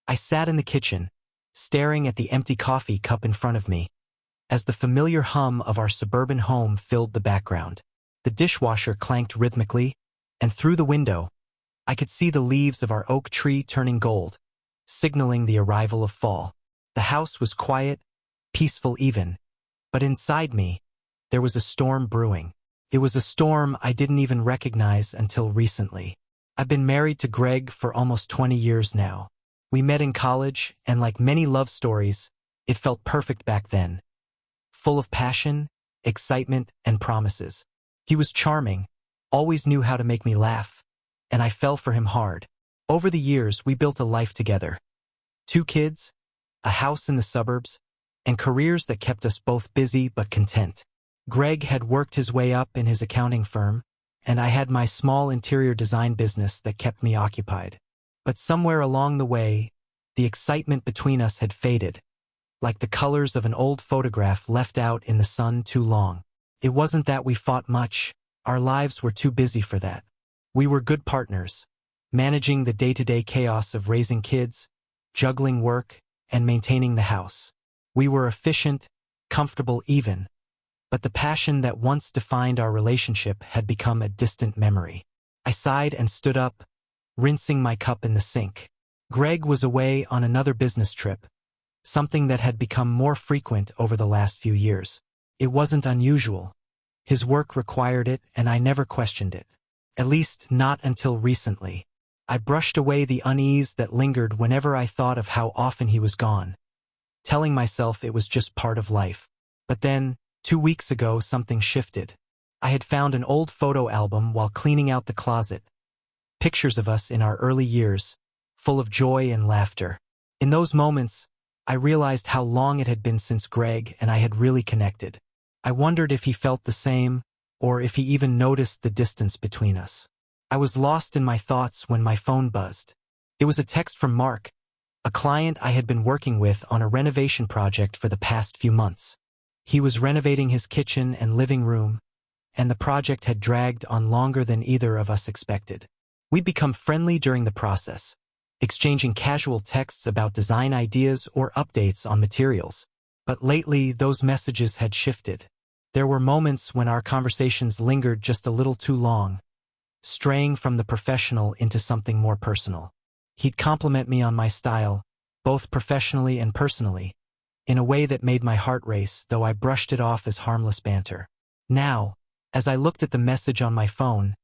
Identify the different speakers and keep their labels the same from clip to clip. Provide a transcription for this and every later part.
Speaker 1: I sat in the kitchen, staring at the empty coffee cup in front of me, as the familiar hum of our suburban home filled the background. The dishwasher clanked rhythmically, and through the window, I could see the leaves of our oak tree turning gold, signaling the arrival of fall. The house was quiet, peaceful even, but inside me, there was a storm brewing. It was a storm I didn't even recognize until recently. I've been married to Greg for almost 20 years now. We met in college, and like many love stories, it felt perfect back then. Full of passion, excitement, and promises. He was charming, always knew how to make me laugh, and I fell for him hard. Over the years, we built a life together. 2 kids, a house in the suburbs, and careers that kept us both busy but content. Greg had worked his way up in his accounting firm, and I had my small interior design business that kept me occupied. But somewhere along the way, the excitement between us had faded, like the colors of an old photograph left out in the sun too long. It wasn't that we fought much, our lives were too busy for that. We were good partners, managing the day-to-day chaos of raising kids, juggling work, and maintaining the house. We were efficient, comfortable even, but the passion that once defined our relationship had become a distant memory. I sighed and stood up, rinsing my cup in the sink. Greg was away on another business trip, something that had become more frequent over the last few years. It wasn't unusual. His work required it, and I never questioned it. At least not until recently. I brushed away the unease that lingered whenever I thought of how often he was gone, telling myself it was just part of life. But then, 2 weeks ago, something shifted. I had found an old photo album while cleaning out the closet. Pictures of us in our early years, full of joy and laughter. In those moments, I realized how long it had been since Greg and I had really connected. I wondered if he felt the same, or if he even noticed the distance between us. I was lost in my thoughts when my phone buzzed. It was a text from Mark, a client I had been working with on a renovation project for the past few months. He was renovating his kitchen and living room, and the project had dragged on longer than either of us expected. We'd become friendly during the process, exchanging casual texts about design ideas or updates on materials. But lately, those messages had shifted. There were moments when our conversations lingered just a little too long, straying from the professional into something more personal. He'd compliment me on my style, both professionally and personally, in a way that made my heart race, though I brushed it off as harmless banter. Now, as I looked at the message on my phone,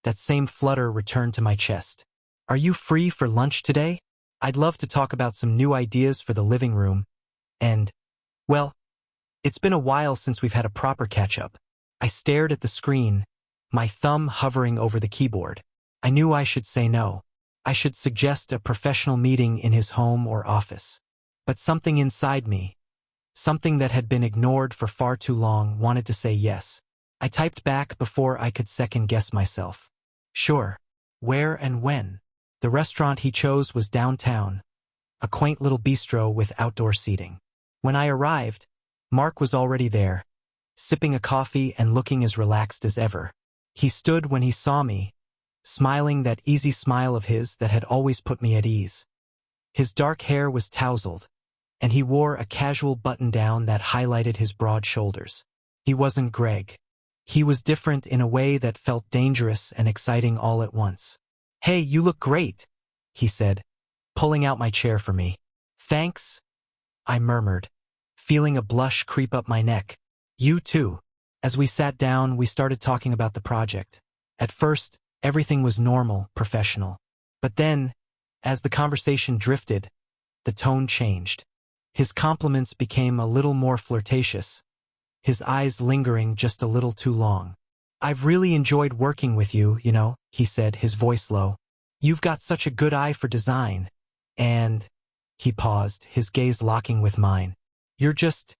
Speaker 1: that same flutter returned to my chest. "Are you free for lunch today? I'd love to talk about some new ideas for the living room, and, well, it's been a while since we've had a proper catch-up." I stared at the screen, my thumb hovering over the keyboard. I knew I should say no. I should suggest a professional meeting in his home or office. But something inside me, something that had been ignored for far too long, wanted to say yes. I typed back before I could second-guess myself. Sure. Where and when? The restaurant he chose was downtown, a quaint little bistro with outdoor seating. When I arrived, Mark was already there, sipping a coffee and looking as relaxed as ever. He stood when he saw me, smiling that easy smile of his that had always put me at ease. His dark hair was tousled, and he wore a casual button-down that highlighted his broad shoulders. He wasn't Greg. He was different in a way that felt dangerous and exciting all at once. "Hey, you look great," he said, pulling out my chair for me. "Thanks," I murmured, feeling a blush creep up my neck. "You too." As we sat down, we started talking about the project. At first, everything was normal, professional. But then, as the conversation drifted, the tone changed. His compliments became a little more flirtatious, his eyes lingering just a little too long. "I've really enjoyed working with you, he said, his voice low. "You've got such a good eye for design. And," he paused, his gaze locking with mine, "you're just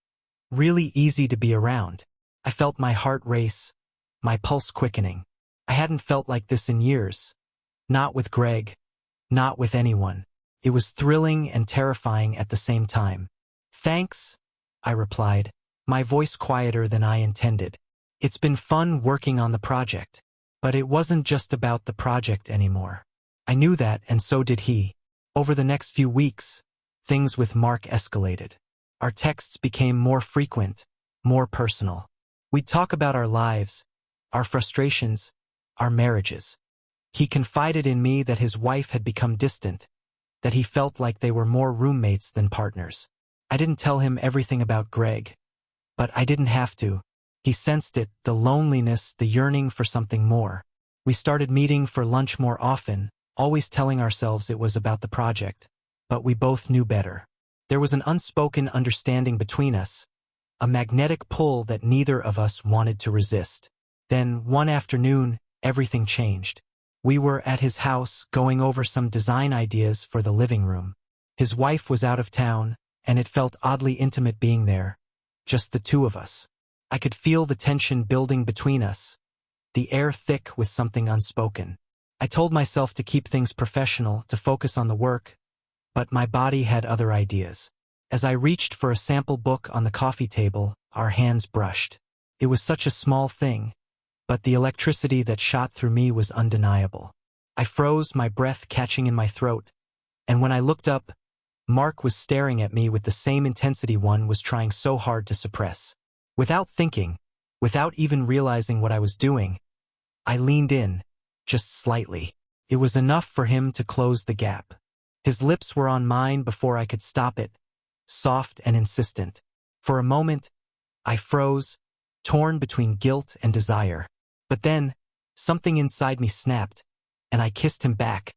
Speaker 1: really easy to be around." I felt my heart race, my pulse quickening. I hadn't felt like this in years. Not with Greg, not with anyone. It was thrilling and terrifying at the same time. "Thanks," I replied, my voice quieter than I intended. It's been fun working on the project. But it wasn't just about the project anymore. I knew that, and so did he. Over the next few weeks, things with Mark escalated. Our texts became more frequent, more personal. We'd talk about our lives, our frustrations, our marriages. He confided in me that his wife had become distant, that he felt like they were more roommates than partners. I didn't tell him everything about Greg, but I didn't have to. He sensed it, the loneliness, the yearning for something more. We started meeting for lunch more often, always telling ourselves it was about the project, but we both knew better. There was an unspoken understanding between us, a magnetic pull that neither of us wanted to resist. Then, one afternoon, everything changed. We were at his house going over some design ideas for the living room. His wife was out of town, and it felt oddly intimate being there, just the two of us. I could feel the tension building between us, the air thick with something unspoken. I told myself to keep things professional, to focus on the work, but my body had other ideas. As I reached for a sample book on the coffee table, our hands brushed. It was such a small thing, but the electricity that shot through me was undeniable. I froze, my breath catching in my throat, and when I looked up, Mark was staring at me with the same intensity one was trying so hard to suppress. Without thinking, without even realizing what I was doing, I leaned in, just slightly. It was enough for him to close the gap. His lips were on mine before I could stop it, soft and insistent. For a moment, I froze, torn between guilt and desire. But then, something inside me snapped, and I kissed him back,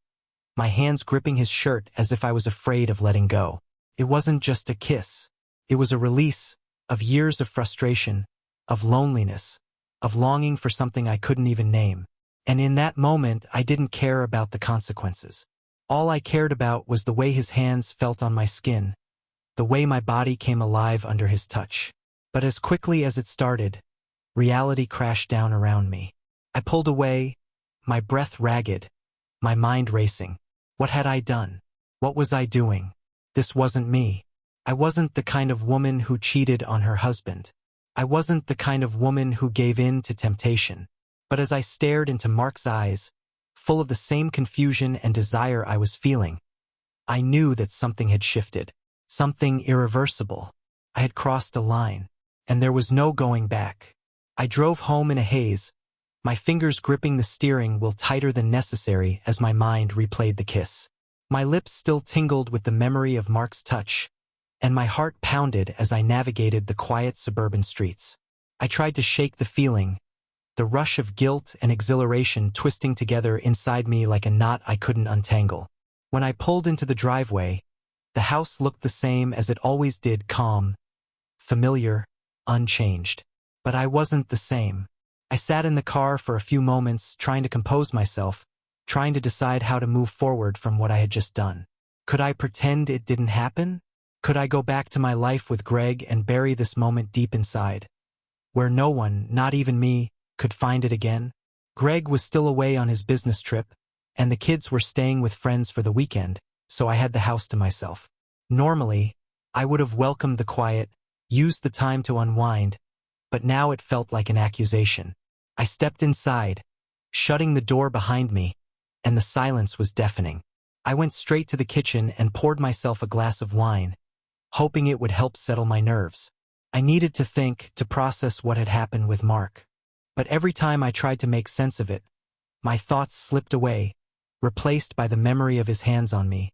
Speaker 1: my hands gripping his shirt as if I was afraid of letting go. It wasn't just a kiss. It was a release of years of frustration, of loneliness, of longing for something I couldn't even name. And in that moment, I didn't care about the consequences. All I cared about was the way his hands felt on my skin, the way my body came alive under his touch. But as quickly as it started, reality crashed down around me. I pulled away, my breath ragged, my mind racing. What had I done? What was I doing? This wasn't me. I wasn't the kind of woman who cheated on her husband. I wasn't the kind of woman who gave in to temptation. But as I stared into Mark's eyes, full of the same confusion and desire I was feeling, I knew that something had shifted, something irreversible. I had crossed a line, and there was no going back. I drove home in a haze, my fingers gripping the steering wheel tighter than necessary as my mind replayed the kiss. My lips still tingled with the memory of Mark's touch, and my heart pounded as I navigated the quiet suburban streets. I tried to shake the feeling, the rush of guilt and exhilaration twisting together inside me like a knot I couldn't untangle. When I pulled into the driveway, the house looked the same as it always did, calm, familiar, unchanged. But I wasn't the same. I sat in the car for a few moments, trying to compose myself, trying to decide how to move forward from what I had just done. Could I pretend it didn't happen? Could I go back to my life with Greg and bury this moment deep inside, where no one, not even me, could find it again? Greg was still away on his business trip, and the kids were staying with friends for the weekend, so I had the house to myself. Normally, I would have welcomed the quiet, used the time to unwind, but now it felt like an accusation. I stepped inside, shutting the door behind me, and the silence was deafening. I went straight to the kitchen and poured myself a glass of wine, hoping it would help settle my nerves. I needed to think, to process what had happened with Mark. But every time I tried to make sense of it, my thoughts slipped away, replaced by the memory of his hands on me,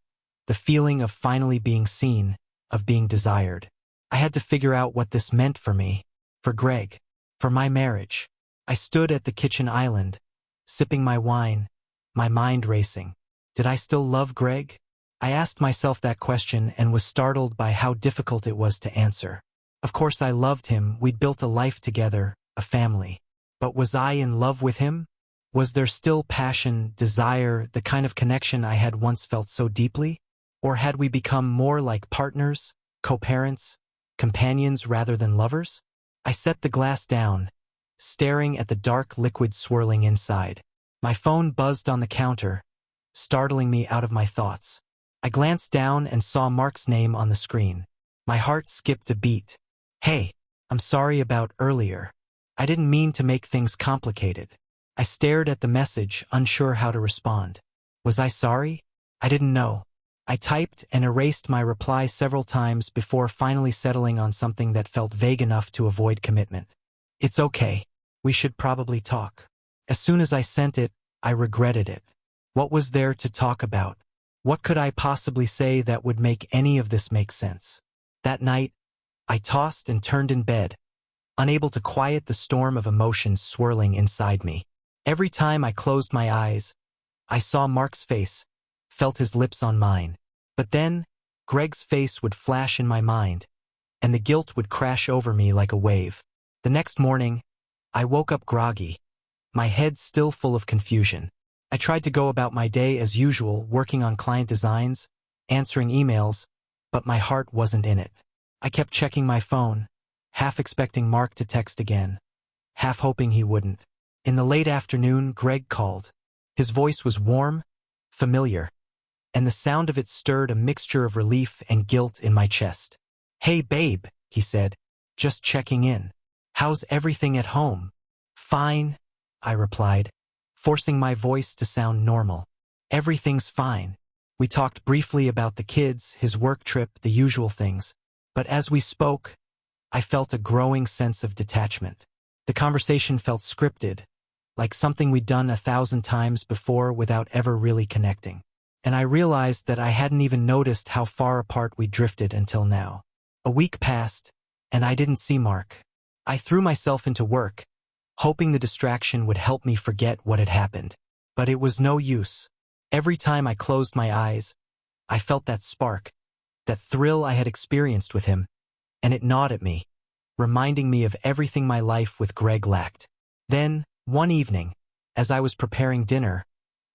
Speaker 1: the feeling of finally being seen, of being desired. I had to figure out what this meant for me, for Greg, for my marriage. I stood at the kitchen island, sipping my wine, my mind racing. Did I still love Greg? I asked myself that question and was startled by how difficult it was to answer. Of course I loved him, we'd built a life together, a family. But was I in love with him? Was there still passion, desire, the kind of connection I had once felt so deeply? Or had we become more like partners, co-parents, companions rather than lovers? I set the glass down, staring at the dark liquid swirling inside. My phone buzzed on the counter, startling me out of my thoughts. I glanced down and saw Mark's name on the screen. My heart skipped a beat. Hey, I'm sorry about earlier. I didn't mean to make things complicated. I stared at the message, unsure how to respond. Was I sorry? I didn't know. I typed and erased my reply several times before finally settling on something that felt vague enough to avoid commitment. It's okay. We should probably talk. As soon as I sent it, I regretted it. What was there to talk about? What could I possibly say that would make any of this make sense? That night, I tossed and turned in bed, unable to quiet the storm of emotions swirling inside me. Every time I closed my eyes, I saw Mark's face, felt his lips on mine. But then, Greg's face would flash in my mind, and the guilt would crash over me like a wave. The next morning, I woke up groggy, my head still full of confusion. I tried to go about my day as usual, working on client designs, answering emails, but my heart wasn't in it. I kept checking my phone, half expecting Mark to text again, half hoping he wouldn't. In the late afternoon, Greg called. His voice was warm, familiar, and the sound of it stirred a mixture of relief and guilt in my chest. "Hey babe," he said, "just checking in. How's everything at home?" "Fine," I replied, forcing my voice to sound normal. "Everything's fine." We talked briefly about the kids, his work trip, the usual things. But as we spoke, I felt a growing sense of detachment. The conversation felt scripted, like something we'd done 1,000 times before without ever really connecting. And I realized that I hadn't even noticed how far apart we drifted until now. A week passed, and I didn't see Mark. I threw myself into work, hoping the distraction would help me forget what had happened. But it was no use. Every time I closed my eyes, I felt that spark, that thrill I had experienced with him, and it gnawed at me, reminding me of everything my life with Greg lacked. Then, one evening, as I was preparing dinner,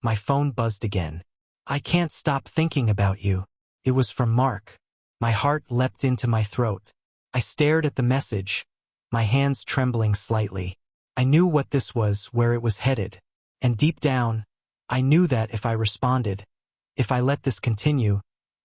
Speaker 1: my phone buzzed again. "I can't stop thinking about you." It was from Mark. My heart leapt into my throat. I stared at the message, my hands trembling slightly. I knew what this was, where it was headed. And deep down, I knew that if I responded, if I let this continue,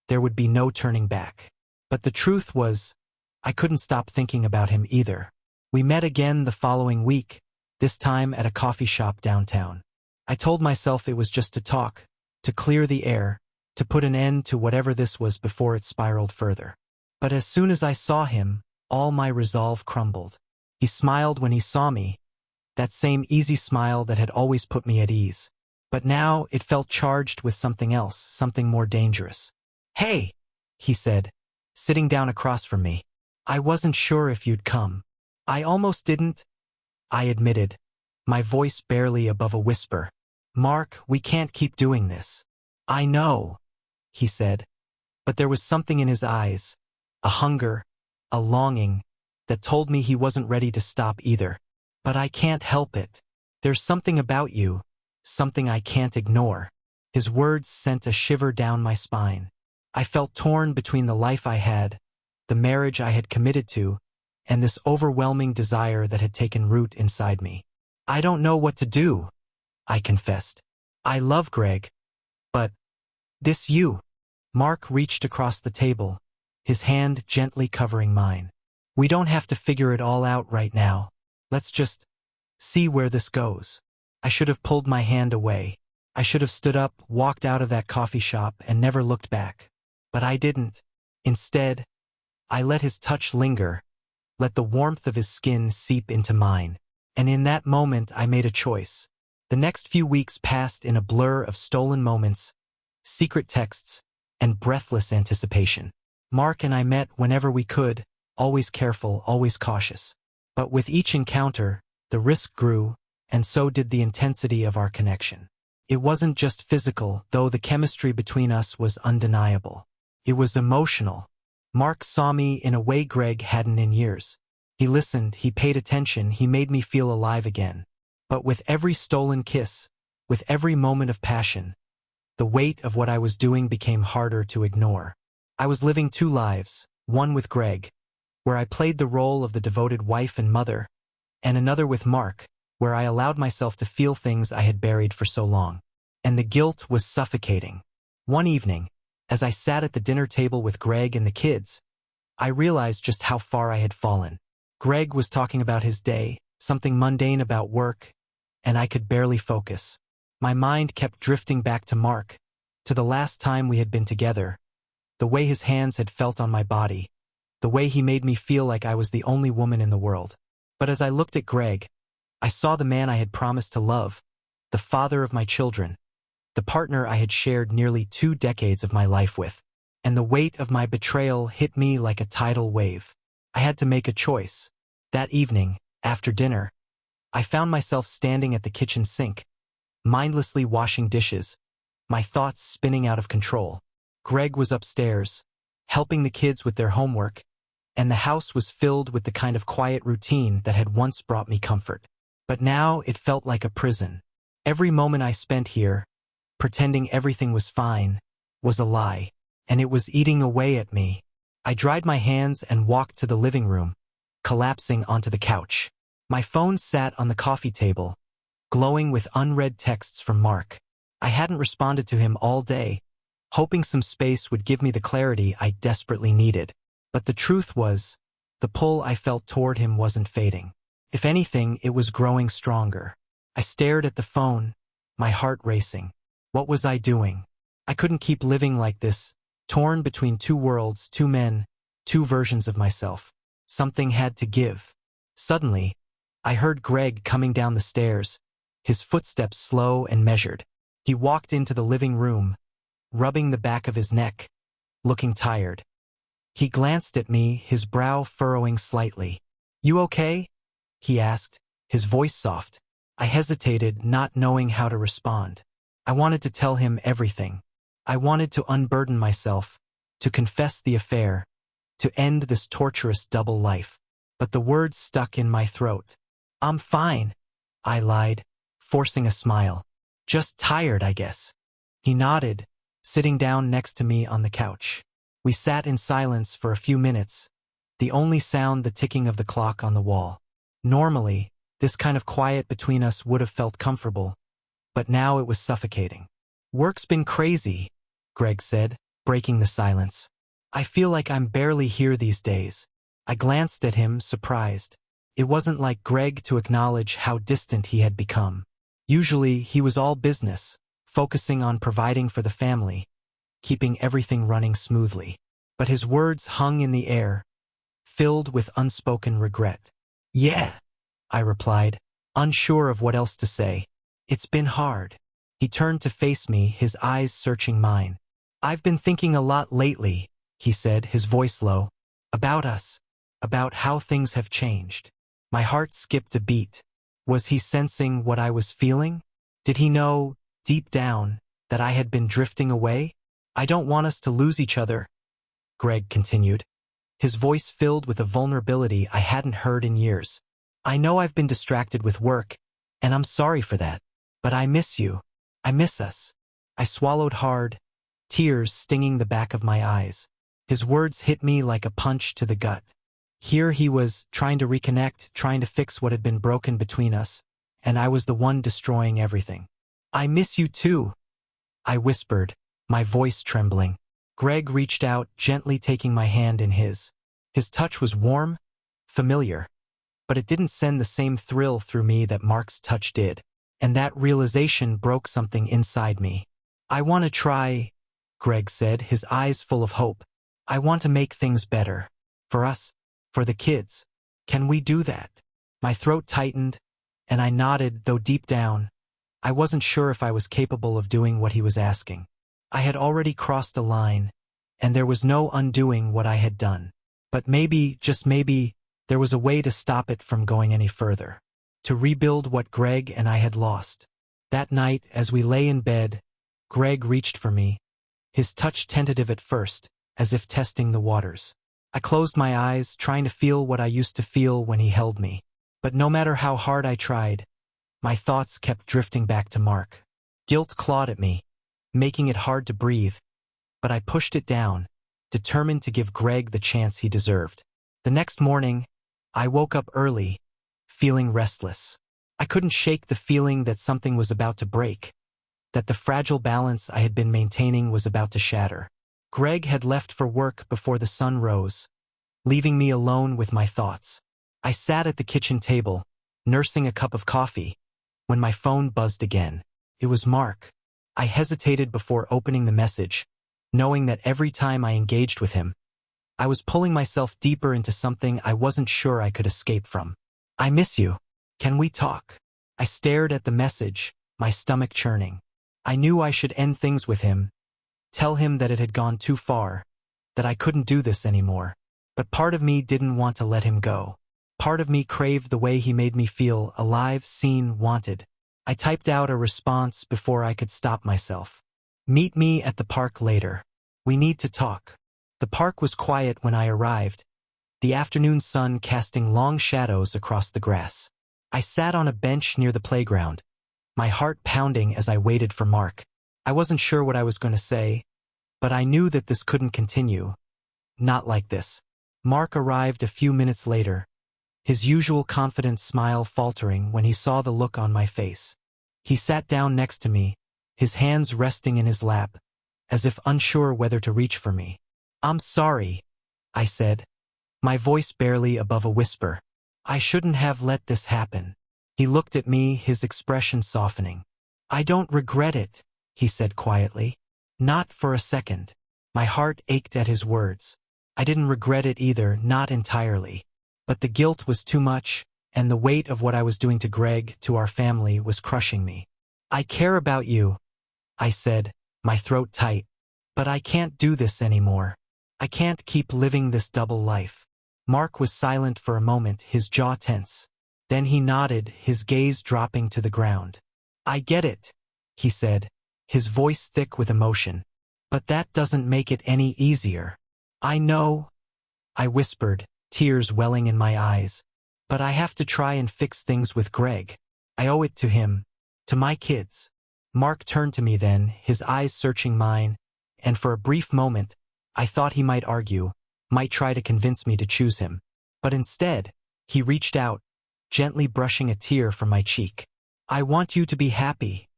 Speaker 1: there would be no turning back. But the truth was, I couldn't stop thinking about him either. We met again the following week, this time at a coffee shop downtown. I told myself it was just to talk, to clear the air, to put an end to whatever this was before it spiraled further. But as soon as I saw him, all my resolve crumbled. He smiled when he saw me, that same easy smile that had always put me at ease. But now it felt charged with something else, something more dangerous. "Hey," he said, sitting down across from me. "I wasn't sure if you'd come." "I almost didn't," I admitted, my voice barely above a whisper. "Mark, we can't keep doing this." "I know," he said, but there was something in his eyes, a hunger, a longing, that told me he wasn't ready to stop either. "But I can't help it. There's something about you, something I can't ignore." His words sent a shiver down my spine. I felt torn between the life I had, the marriage I had committed to, and this overwhelming desire that had taken root inside me. "I don't know what to do," I confessed. "I love Greg, but this you." Mark reached across the table, his hand gently covering mine. "We don't have to figure it all out right now. Let's just see where this goes." I should have pulled my hand away. I should have stood up, walked out of that coffee shop, and never looked back. But I didn't. Instead, I let his touch linger, let the warmth of his skin seep into mine. And in that moment, I made a choice. The next few weeks passed in a blur of stolen moments, secret texts, and breathless anticipation. Mark and I met whenever we could, always careful, always cautious. But with each encounter, the risk grew, and so did the intensity of our connection. It wasn't just physical, though the chemistry between us was undeniable. It was emotional. Mark saw me in a way Greg hadn't in years. He listened, he paid attention, he made me feel alive again. But with every stolen kiss, with every moment of passion, the weight of what I was doing became harder to ignore. I was living two lives, one with Greg, where I played the role of the devoted wife and mother, and another with Mark, where I allowed myself to feel things I had buried for so long. And the guilt was suffocating. One evening, as I sat at the dinner table with Greg and the kids, I realized just how far I had fallen. Greg was talking about his day, something mundane about work, and I could barely focus. My mind kept drifting back to Mark, to the last time we had been together, the way his hands had felt on my body, the way he made me feel like I was the only woman in the world. But as I looked at Greg, I saw the man I had promised to love, the father of my children, the partner I had shared nearly 2 decades of my life with. And the weight of my betrayal hit me like a tidal wave. I had to make a choice. That evening, after dinner, I found myself standing at the kitchen sink, mindlessly washing dishes, my thoughts spinning out of control. Greg was upstairs, helping the kids with their homework, and the house was filled with the kind of quiet routine that had once brought me comfort. But now it felt like a prison. Every moment I spent here, pretending everything was fine, was a lie, and it was eating away at me. I dried my hands and walked to the living room, collapsing onto the couch. My phone sat on the coffee table, glowing with unread texts from Mark. I hadn't responded to him all day, hoping some space would give me the clarity I desperately needed. But the truth was, the pull I felt toward him wasn't fading. If anything, it was growing stronger. I stared at the phone, my heart racing. What was I doing? I couldn't keep living like this, torn between 2 worlds, 2 men, 2 versions of myself. Something had to give. Suddenly, I heard Greg coming down the stairs, his footsteps slow and measured. He walked into the living room, rubbing the back of his neck, looking tired. He glanced at me, his brow furrowing slightly. "You okay?" he asked, his voice soft. I hesitated, not knowing how to respond. I wanted to tell him everything. I wanted to unburden myself, to confess the affair, to end this torturous double life. But the words stuck in my throat. "I'm fine," I lied, forcing a smile. "Just tired, I guess." He nodded, sitting down next to me on the couch. We sat in silence for a few minutes, the only sound the ticking of the clock on the wall. Normally, this kind of quiet between us would have felt comfortable, but now it was suffocating. "Work's been crazy," Greg said, breaking the silence. "I feel like I'm barely here these days." I glanced at him, surprised. It wasn't like Greg to acknowledge how distant he had become. Usually, he was all business, focusing on providing for the family, keeping everything running smoothly. But his words hung in the air, filled with unspoken regret. "Yeah," I replied, unsure of what else to say. "It's been hard." He turned to face me, his eyes searching mine. "I've been thinking a lot lately," he said, his voice low, "about us, about how things have changed." My heart skipped a beat. Was he sensing what I was feeling? Did he know, deep down, that I had been drifting away? "I don't want us to lose each other," Greg continued, his voice filled with a vulnerability I hadn't heard in years. "I know I've been distracted with work, and I'm sorry for that. But I miss you. I miss us." I swallowed hard, tears stinging the back of my eyes. His words hit me like a punch to the gut. Here he was, trying to reconnect, trying to fix what had been broken between us, and I was the one destroying everything. "I miss you too," I whispered, my voice trembling. Greg reached out, gently taking my hand in his. His touch was warm, familiar, but it didn't send the same thrill through me that Mark's touch did. And that realization broke something inside me. "I want to try," Greg said, his eyes full of hope. "I want to make things better. For us, for the kids. Can we do that?" My throat tightened, and I nodded, though deep down, I wasn't sure if I was capable of doing what he was asking. I had already crossed a line, and there was no undoing what I had done. But maybe, just maybe, there was a way to stop it from going any further. To rebuild what Greg and I had lost. That night, as we lay in bed, Greg reached for me, his touch tentative at first, as if testing the waters. I closed my eyes, trying to feel what I used to feel when he held me. But no matter how hard I tried, my thoughts kept drifting back to Mark. Guilt clawed at me, making it hard to breathe, but I pushed it down, determined to give Greg the chance he deserved. The next morning, I woke up early, feeling restless. I couldn't shake the feeling that something was about to break, that the fragile balance I had been maintaining was about to shatter. Greg had left for work before the sun rose, leaving me alone with my thoughts. I sat at the kitchen table, nursing a cup of coffee, when my phone buzzed again. It was Mark. I hesitated before opening the message, knowing that every time I engaged with him, I was pulling myself deeper into something I wasn't sure I could escape from. I miss you. Can we talk? I stared at the message, my stomach churning. I knew I should end things with him, tell him that it had gone too far, that I couldn't do this anymore. But part of me didn't want to let him go. Part of me craved the way he made me feel, alive, seen, wanted. I typed out a response before I could stop myself. Meet me at the park later. We need to talk. The park was quiet when I arrived, the afternoon sun casting long shadows across the grass. I sat on a bench near the playground, my heart pounding as I waited for Mark. I wasn't sure what I was going to say, but I knew that this couldn't continue. Not like this. Mark arrived a few minutes later, his usual confident smile faltering when he saw the look on my face. He sat down next to me, his hands resting in his lap, as if unsure whether to reach for me. "I'm sorry," I said, my voice barely above a whisper. "I shouldn't have let this happen." He looked at me, his expression softening. "I don't regret it," he said quietly. "Not for a second." My heart ached at his words. I didn't regret it either, not entirely. But the guilt was too much, and the weight of what I was doing to Greg, to our family, was crushing me. "I care about you," I said, my throat tight. "But I can't do this anymore. I can't keep living this double life." Mark was silent for a moment, his jaw tense. Then he nodded, his gaze dropping to the ground. "I get it," he said, his voice thick with emotion. "But that doesn't make it any easier." "I know," I whispered, tears welling in my eyes. "But I have to try and fix things with Greg. I owe it to him, to my kids." Mark turned to me then, his eyes searching mine, and for a brief moment, I thought he might argue, might try to convince me to choose him. But instead, he reached out, gently brushing a tear from my cheek. "I want you to be happy,"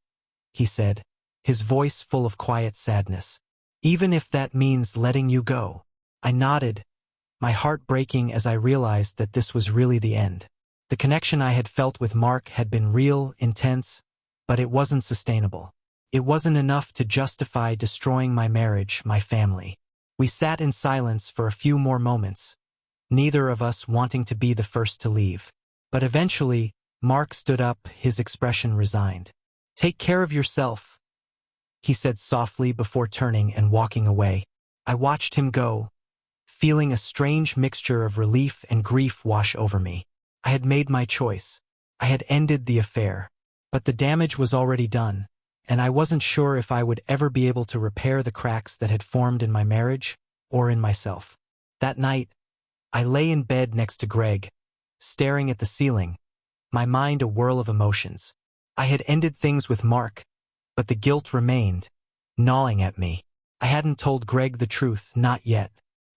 Speaker 1: he said, his voice full of quiet sadness. "Even if that means letting you go." I nodded, my heart breaking as I realized that this was really the end. The connection I had felt with Mark had been real, intense, but it wasn't sustainable. It wasn't enough to justify destroying my marriage, my family. We sat in silence for a few more moments, neither of us wanting to be the first to leave. But eventually, Mark stood up, his expression resigned. "Take care of yourself," he said softly before turning and walking away. I watched him go, feeling a strange mixture of relief and grief wash over me. I had made my choice. I had ended the affair. But the damage was already done, and I wasn't sure if I would ever be able to repair the cracks that had formed in my marriage or in myself. That night, I lay in bed next to Greg, staring at the ceiling, my mind a whirl of emotions. I had ended things with Mark, but the guilt remained, gnawing at me. I hadn't told Greg the truth, not yet.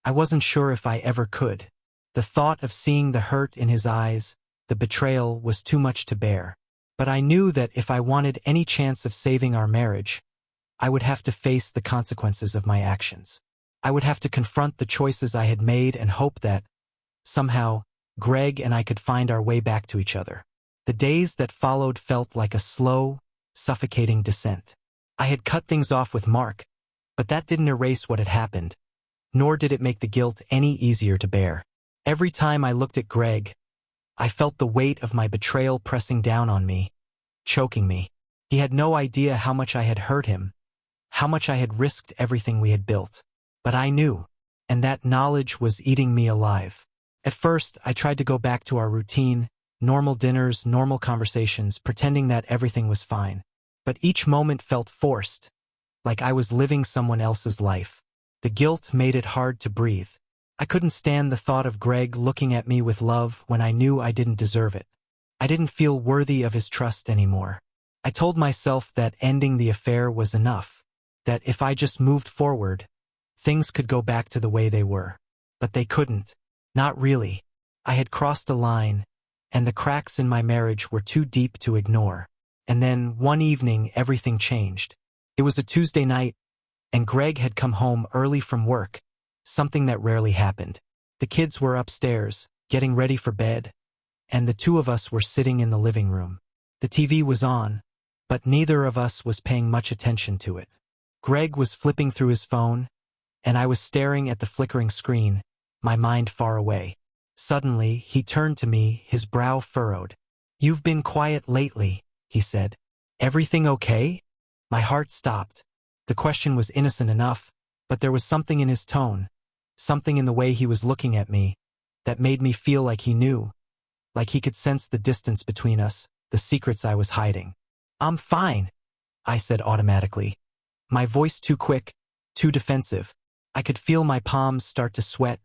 Speaker 1: I wasn't sure if I ever could. The thought of seeing the hurt in his eyes, the betrayal, was too much to bear. But I knew that if I wanted any chance of saving our marriage, I would have to face the consequences of my actions. I would have to confront the choices I had made and hope that, somehow, Greg and I could find our way back to each other. The days that followed felt like a slow, suffocating descent. I had cut things off with Mark, but that didn't erase what had happened, nor did it make the guilt any easier to bear. Every time I looked at Greg, I felt the weight of my betrayal pressing down on me, choking me. He had no idea how much I had hurt him, how much I had risked everything we had built. But I knew, and that knowledge was eating me alive. At first, I tried to go back to our routine, normal dinners, normal conversations, pretending that everything was fine. But each moment felt forced, like I was living someone else's life. The guilt made it hard to breathe. I couldn't stand the thought of Greg looking at me with love when I knew I didn't deserve it. I didn't feel worthy of his trust anymore. I told myself that ending the affair was enough, that if I just moved forward, things could go back to the way they were. But they couldn't. Not really. I had crossed a line, and the cracks in my marriage were too deep to ignore. And then, one evening, everything changed. It was a Tuesday night, and Greg had come home early from work, something that rarely happened. The kids were upstairs, getting ready for bed, and the two of us were sitting in the living room. The TV was on, but neither of us was paying much attention to it. Greg was flipping through his phone, and I was staring at the flickering screen, my mind far away. Suddenly, he turned to me, his brow furrowed. "You've been quiet lately," he said. "Everything okay?" My heart stopped. The question was innocent enough, but there was something in his tone, something in the way he was looking at me, that made me feel like he knew, like he could sense the distance between us, the secrets I was hiding. "I'm fine," I said automatically. My voice too quick, too defensive. I could feel my palms start to sweat,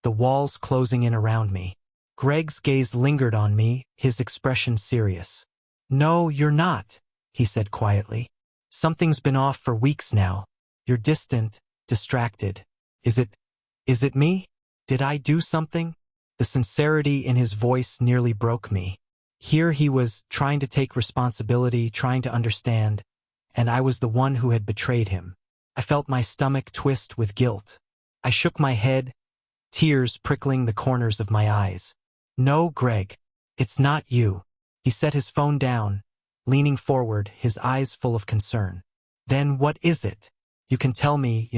Speaker 1: the walls closing in around me. Greg's gaze lingered on me, his expression serious. "No, you're not," he said quietly. "Something's been off for weeks now. You're distant, distracted. Is it me? Did I do something?" The sincerity in his voice nearly broke me. Here he was, trying to take responsibility, trying to understand, and I was the one who had betrayed him. I felt my stomach twist with guilt. I shook my head, tears prickling the corners of my eyes. "No, Greg, it's not you." He set his phone down, leaning forward, his eyes full of concern. "Then what is it? You can tell me,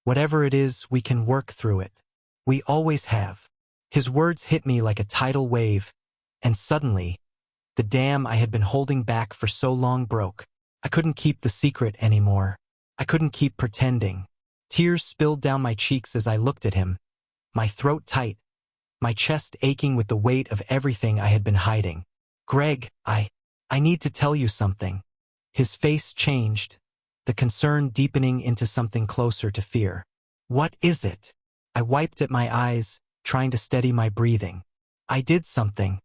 Speaker 1: whatever it is, we can work through it. We always have." His words hit me like a tidal wave, and suddenly, the dam I had been holding back for so long broke. I couldn't keep the secret anymore. I couldn't keep pretending. Tears spilled down my cheeks as I looked at him, my throat tight, my chest aching with the weight of everything I had been hiding. "Greg, I need to tell you something." His face changed, the concern deepening into something closer to fear. "What is it?" I wiped at my eyes, trying to steady my breathing. "I did something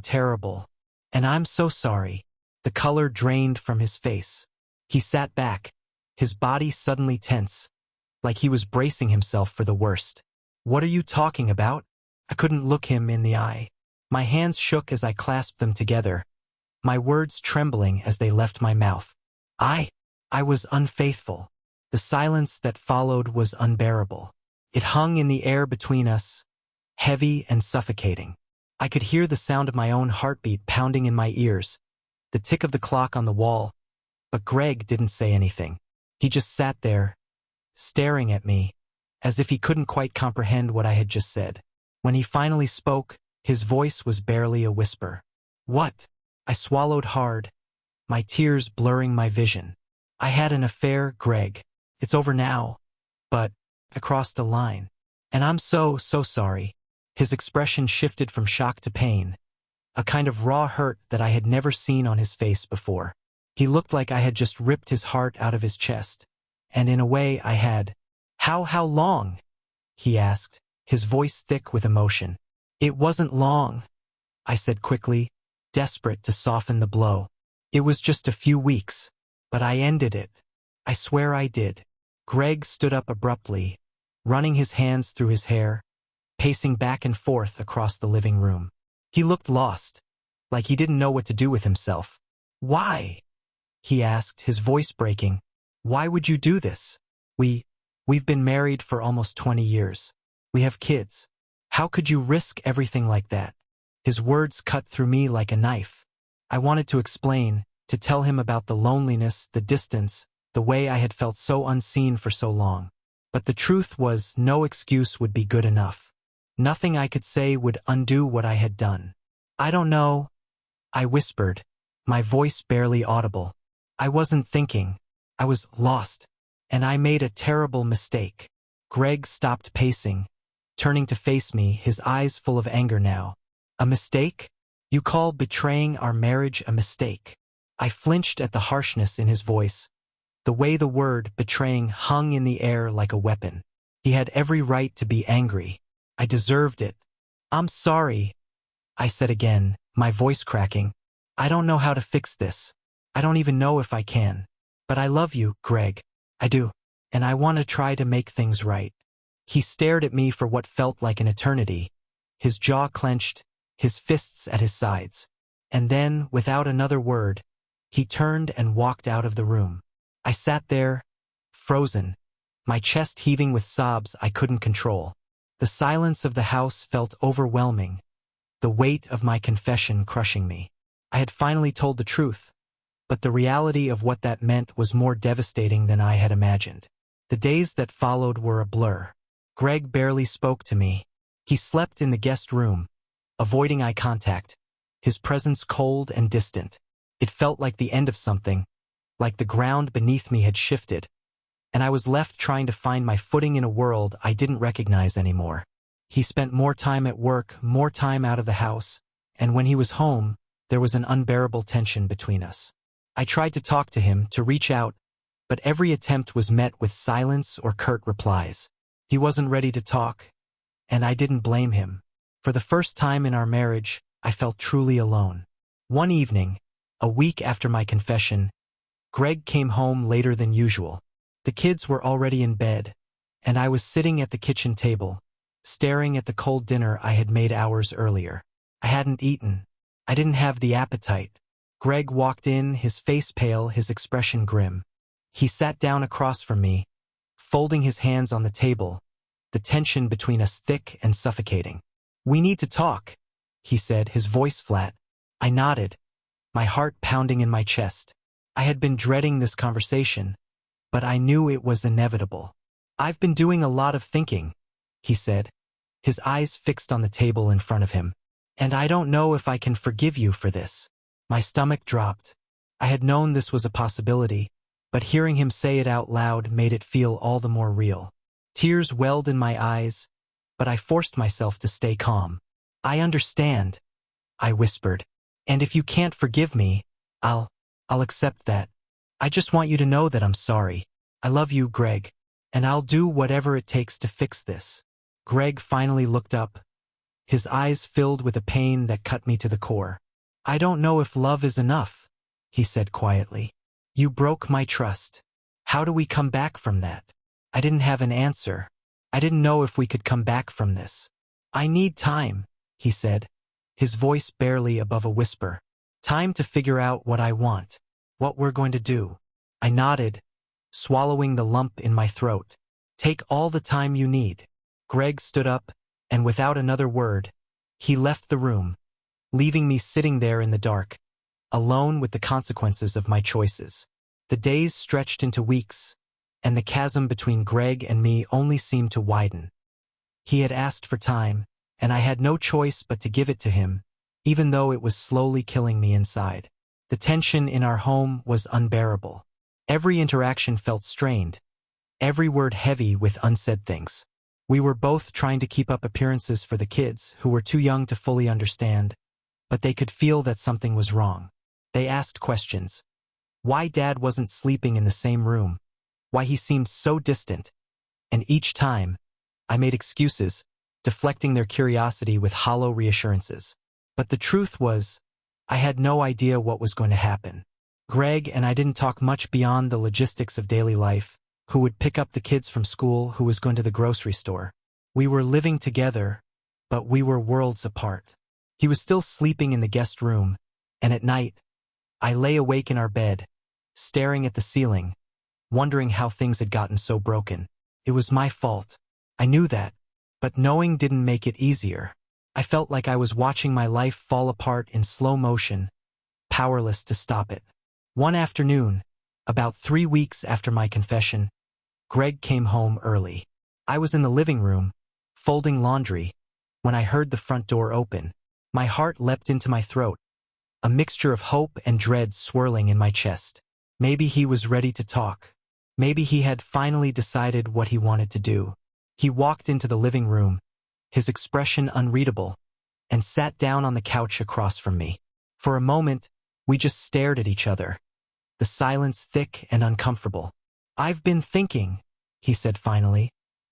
Speaker 1: terrible. And I'm so sorry." The color drained from his face. He sat back, his body suddenly tense, like he was bracing himself for the worst. "What are you talking about?" I couldn't look him in the eye. My hands shook as I clasped them together, my words trembling as they left my mouth. I was unfaithful. The silence that followed was unbearable. It hung in the air between us, heavy and suffocating. I could hear the sound of my own heartbeat pounding in my ears, the tick of the clock on the wall, but Greg didn't say anything. He just sat there, staring at me, as if he couldn't quite comprehend what I had just said. When he finally spoke, his voice was barely a whisper. "What?" I swallowed hard, my tears blurring my vision. "I had an affair, Greg. It's over now. But I crossed a line. And I'm so sorry." His expression shifted from shock to pain, a kind of raw hurt that I had never seen on his face before. He looked like I had just ripped his heart out of his chest. And in a way I had. How long?" he asked, his voice thick with emotion. "It wasn't long," I said quickly, desperate to soften the blow. "It was just a few weeks. But I ended it. I swear I did." Greg stood up abruptly, running his hands through his hair, pacing back and forth across the living room. He looked lost, like he didn't know what to do with himself. "Why?" he asked, his voice breaking. "Why would you do this? We've been married for almost 20 years. We have kids. How could you risk everything like that?" His words cut through me like a knife. I wanted to explain, to tell him about the loneliness, the distance, the way I had felt so unseen for so long. But the truth was, no excuse would be good enough. Nothing I could say would undo what I had done. "I don't know," I whispered, my voice barely audible. "I wasn't thinking. I was lost. And I made a terrible mistake." Greg stopped pacing, turning to face me, his eyes full of anger now. "A mistake? You call betraying our marriage a mistake?" I flinched at the harshness in his voice, the way the word betraying hung in the air like a weapon. He had every right to be angry. I deserved it. "I'm sorry," I said again, my voice cracking. "I don't know how to fix this. I don't even know if I can. But I love you, Greg. I do. And I want to try to make things right." He stared at me for what felt like an eternity, his jaw clenched, his fists at his sides. And then, without another word, he turned and walked out of the room. I sat there, frozen, my chest heaving with sobs I couldn't control. The silence of the house felt overwhelming, the weight of my confession crushing me. I had finally told the truth. but the reality of what that meant was more devastating than I had imagined. The days that followed were a blur. Greg barely spoke to me. He slept in the guest room, avoiding eye contact, his presence cold and distant. It felt like the end of something, like the ground beneath me had shifted, and I was left trying to find my footing in a world I didn't recognize anymore. He spent more time at work, more time out of the house, and when he was home, there was an unbearable tension between us. I tried to talk to him, to reach out, but every attempt was met with silence or curt replies. He wasn't ready to talk, and I didn't blame him. For the first time in our marriage, I felt truly alone. One evening, a week after my confession, Greg came home later than usual. The kids were already in bed, and I was sitting at the kitchen table, staring at the cold dinner I had made hours earlier. I hadn't eaten. I didn't have the appetite. Greg walked in, his face pale, his expression grim. He sat down across from me, folding his hands on the table, the tension between us thick and suffocating. "We need to talk," he said, his voice flat. I nodded, my heart pounding in my chest. I had been dreading this conversation, but I knew it was inevitable. "I've been doing a lot of thinking," he said, his eyes fixed on the table in front of him. "And I don't know if I can forgive you for this." My stomach dropped. I had known this was a possibility, but hearing him say it out loud made it feel all the more real. Tears welled in my eyes, but I forced myself to stay calm. "I understand," I whispered. "And if you can't forgive me, I'll accept that. I just want you to know that I'm sorry. I love you, Greg, and I'll do whatever it takes to fix this." Greg finally looked up, his eyes filled with a pain that cut me to the core. "I don't know if love is enough," he said quietly. "You broke my trust. How do we come back from that?" I didn't have an answer. I didn't know if we could come back from this. "I need time," he said, his voice barely above a whisper. "Time to figure out what I want, what we're going to do." I nodded, swallowing the lump in my throat. "Take all the time you need." Greg stood up, and without another word, he left the room, leaving me sitting there in the dark, alone with the consequences of my choices. The days stretched into weeks, and the chasm between Greg and me only seemed to widen. He had asked for time, and I had no choice but to give it to him, even though it was slowly killing me inside. The tension in our home was unbearable. Every interaction felt strained, every word heavy with unsaid things. We were both trying to keep up appearances for the kids, who were too young to fully understand, but they could feel that something was wrong. They asked questions. Why Dad wasn't sleeping in the same room, why he seemed so distant, and each time, I made excuses, deflecting their curiosity with hollow reassurances. But the truth was, I had no idea what was going to happen. Greg and I didn't talk much beyond the logistics of daily life, who would pick up the kids from school, who was going to the grocery store. We were living together, but we were worlds apart. He was still sleeping in the guest room, and at night, I lay awake in our bed, staring at the ceiling, wondering how things had gotten so broken. It was my fault. I knew that, but knowing didn't make it easier. I felt like I was watching my life fall apart in slow motion, powerless to stop it. One afternoon, about 3 weeks after my confession, Greg came home early. I was in the living room, folding laundry, when I heard the front door open. My heart leapt into my throat, a mixture of hope and dread swirling in my chest. Maybe he was ready to talk. Maybe he had finally decided what he wanted to do. He walked into the living room, his expression unreadable, and sat down on the couch across from me. For a moment, we just stared at each other, the silence thick and uncomfortable. "I've been thinking," he said finally,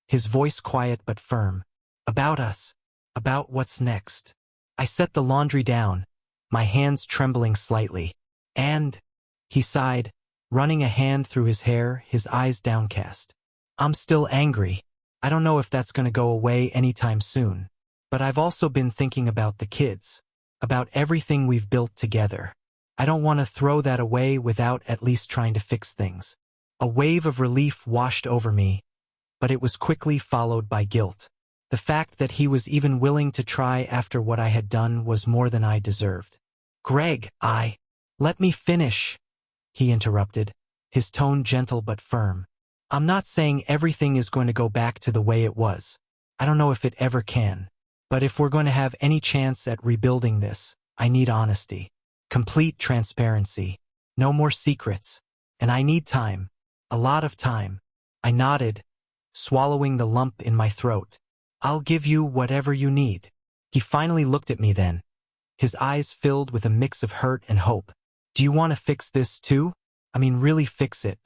Speaker 1: his voice quiet but firm. "About us. About what's next." I set the laundry down, my hands trembling slightly. "And," he sighed, running a hand through his hair, his eyes downcast. "I'm still angry. I don't know if that's going to go away anytime soon. But I've also been thinking about the kids, about everything we've built together. I don't want to throw that away without at least trying to fix things." A wave of relief washed over me, but it was quickly followed by guilt. The fact that he was even willing to try after what I had done was more than I deserved. "Greg, let me finish," he interrupted, his tone gentle but firm. I'm not saying everything is going to go back to the way it was. I don't know if it ever can. But if we're going to have any chance at rebuilding this, I need honesty. Complete transparency. No more secrets. And I need time. A lot of time. I nodded, swallowing the lump in my throat. I'll give you whatever you need. He finally looked at me then, his eyes filled with a mix of hurt and hope. Do you want to fix this too? I mean, really fix it.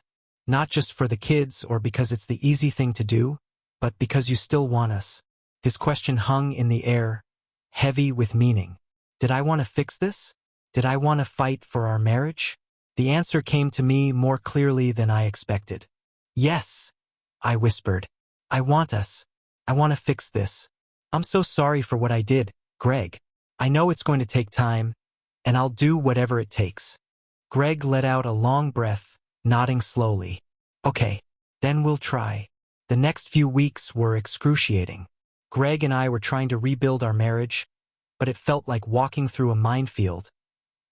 Speaker 1: Not just for the kids or because it's the easy thing to do, but because you still want us. His question hung in the air, heavy with meaning. Did I want to fix this? Did I want to fight for our marriage? The answer came to me more clearly than I expected. Yes, I whispered. I want us. I want to fix this. I'm so sorry for what I did, Greg. I know it's going to take time, and I'll do whatever it takes. Greg let out a long breath, nodding slowly. Okay, then we'll try. The next few weeks were excruciating. Greg and I were trying to rebuild our marriage, but it felt like walking through a minefield,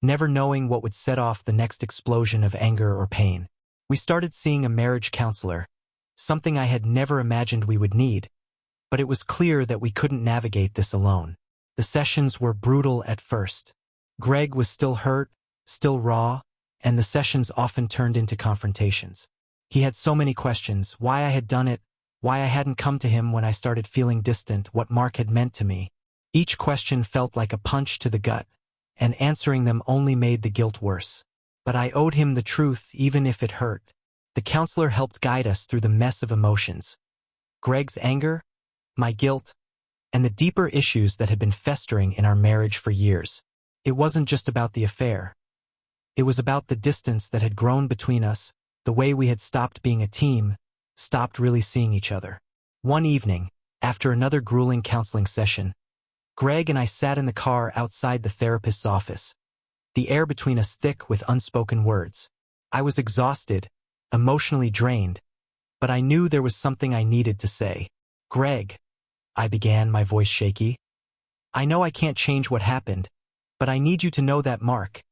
Speaker 1: never knowing what would set off the next explosion of anger or pain. We started seeing a marriage counselor, something I had never imagined we would need, but it was clear that we couldn't navigate this alone. The sessions were brutal at first. Greg was still hurt, still raw, and the sessions often turned into confrontations. He had so many questions: why I had done it, why I hadn't come to him when I started feeling distant, what Mark had meant to me. Each question felt like a punch to the gut, and answering them only made the guilt worse. But I owed him the truth even if it hurt. The counselor helped guide us through the mess of emotions. Greg's anger, my guilt, and the deeper issues that had been festering in our marriage for years. It wasn't just about the affair. It was about the distance that had grown between us, the way we had stopped being a team, stopped really seeing each other. One evening, after another grueling counseling session, Greg and I sat in the car outside the therapist's office, the air between us thick with unspoken words. I was exhausted, emotionally drained, but I knew there was something I needed to say. Greg, I began, my voice shaky. I know I can't change what happened, but I need you to know that Mark,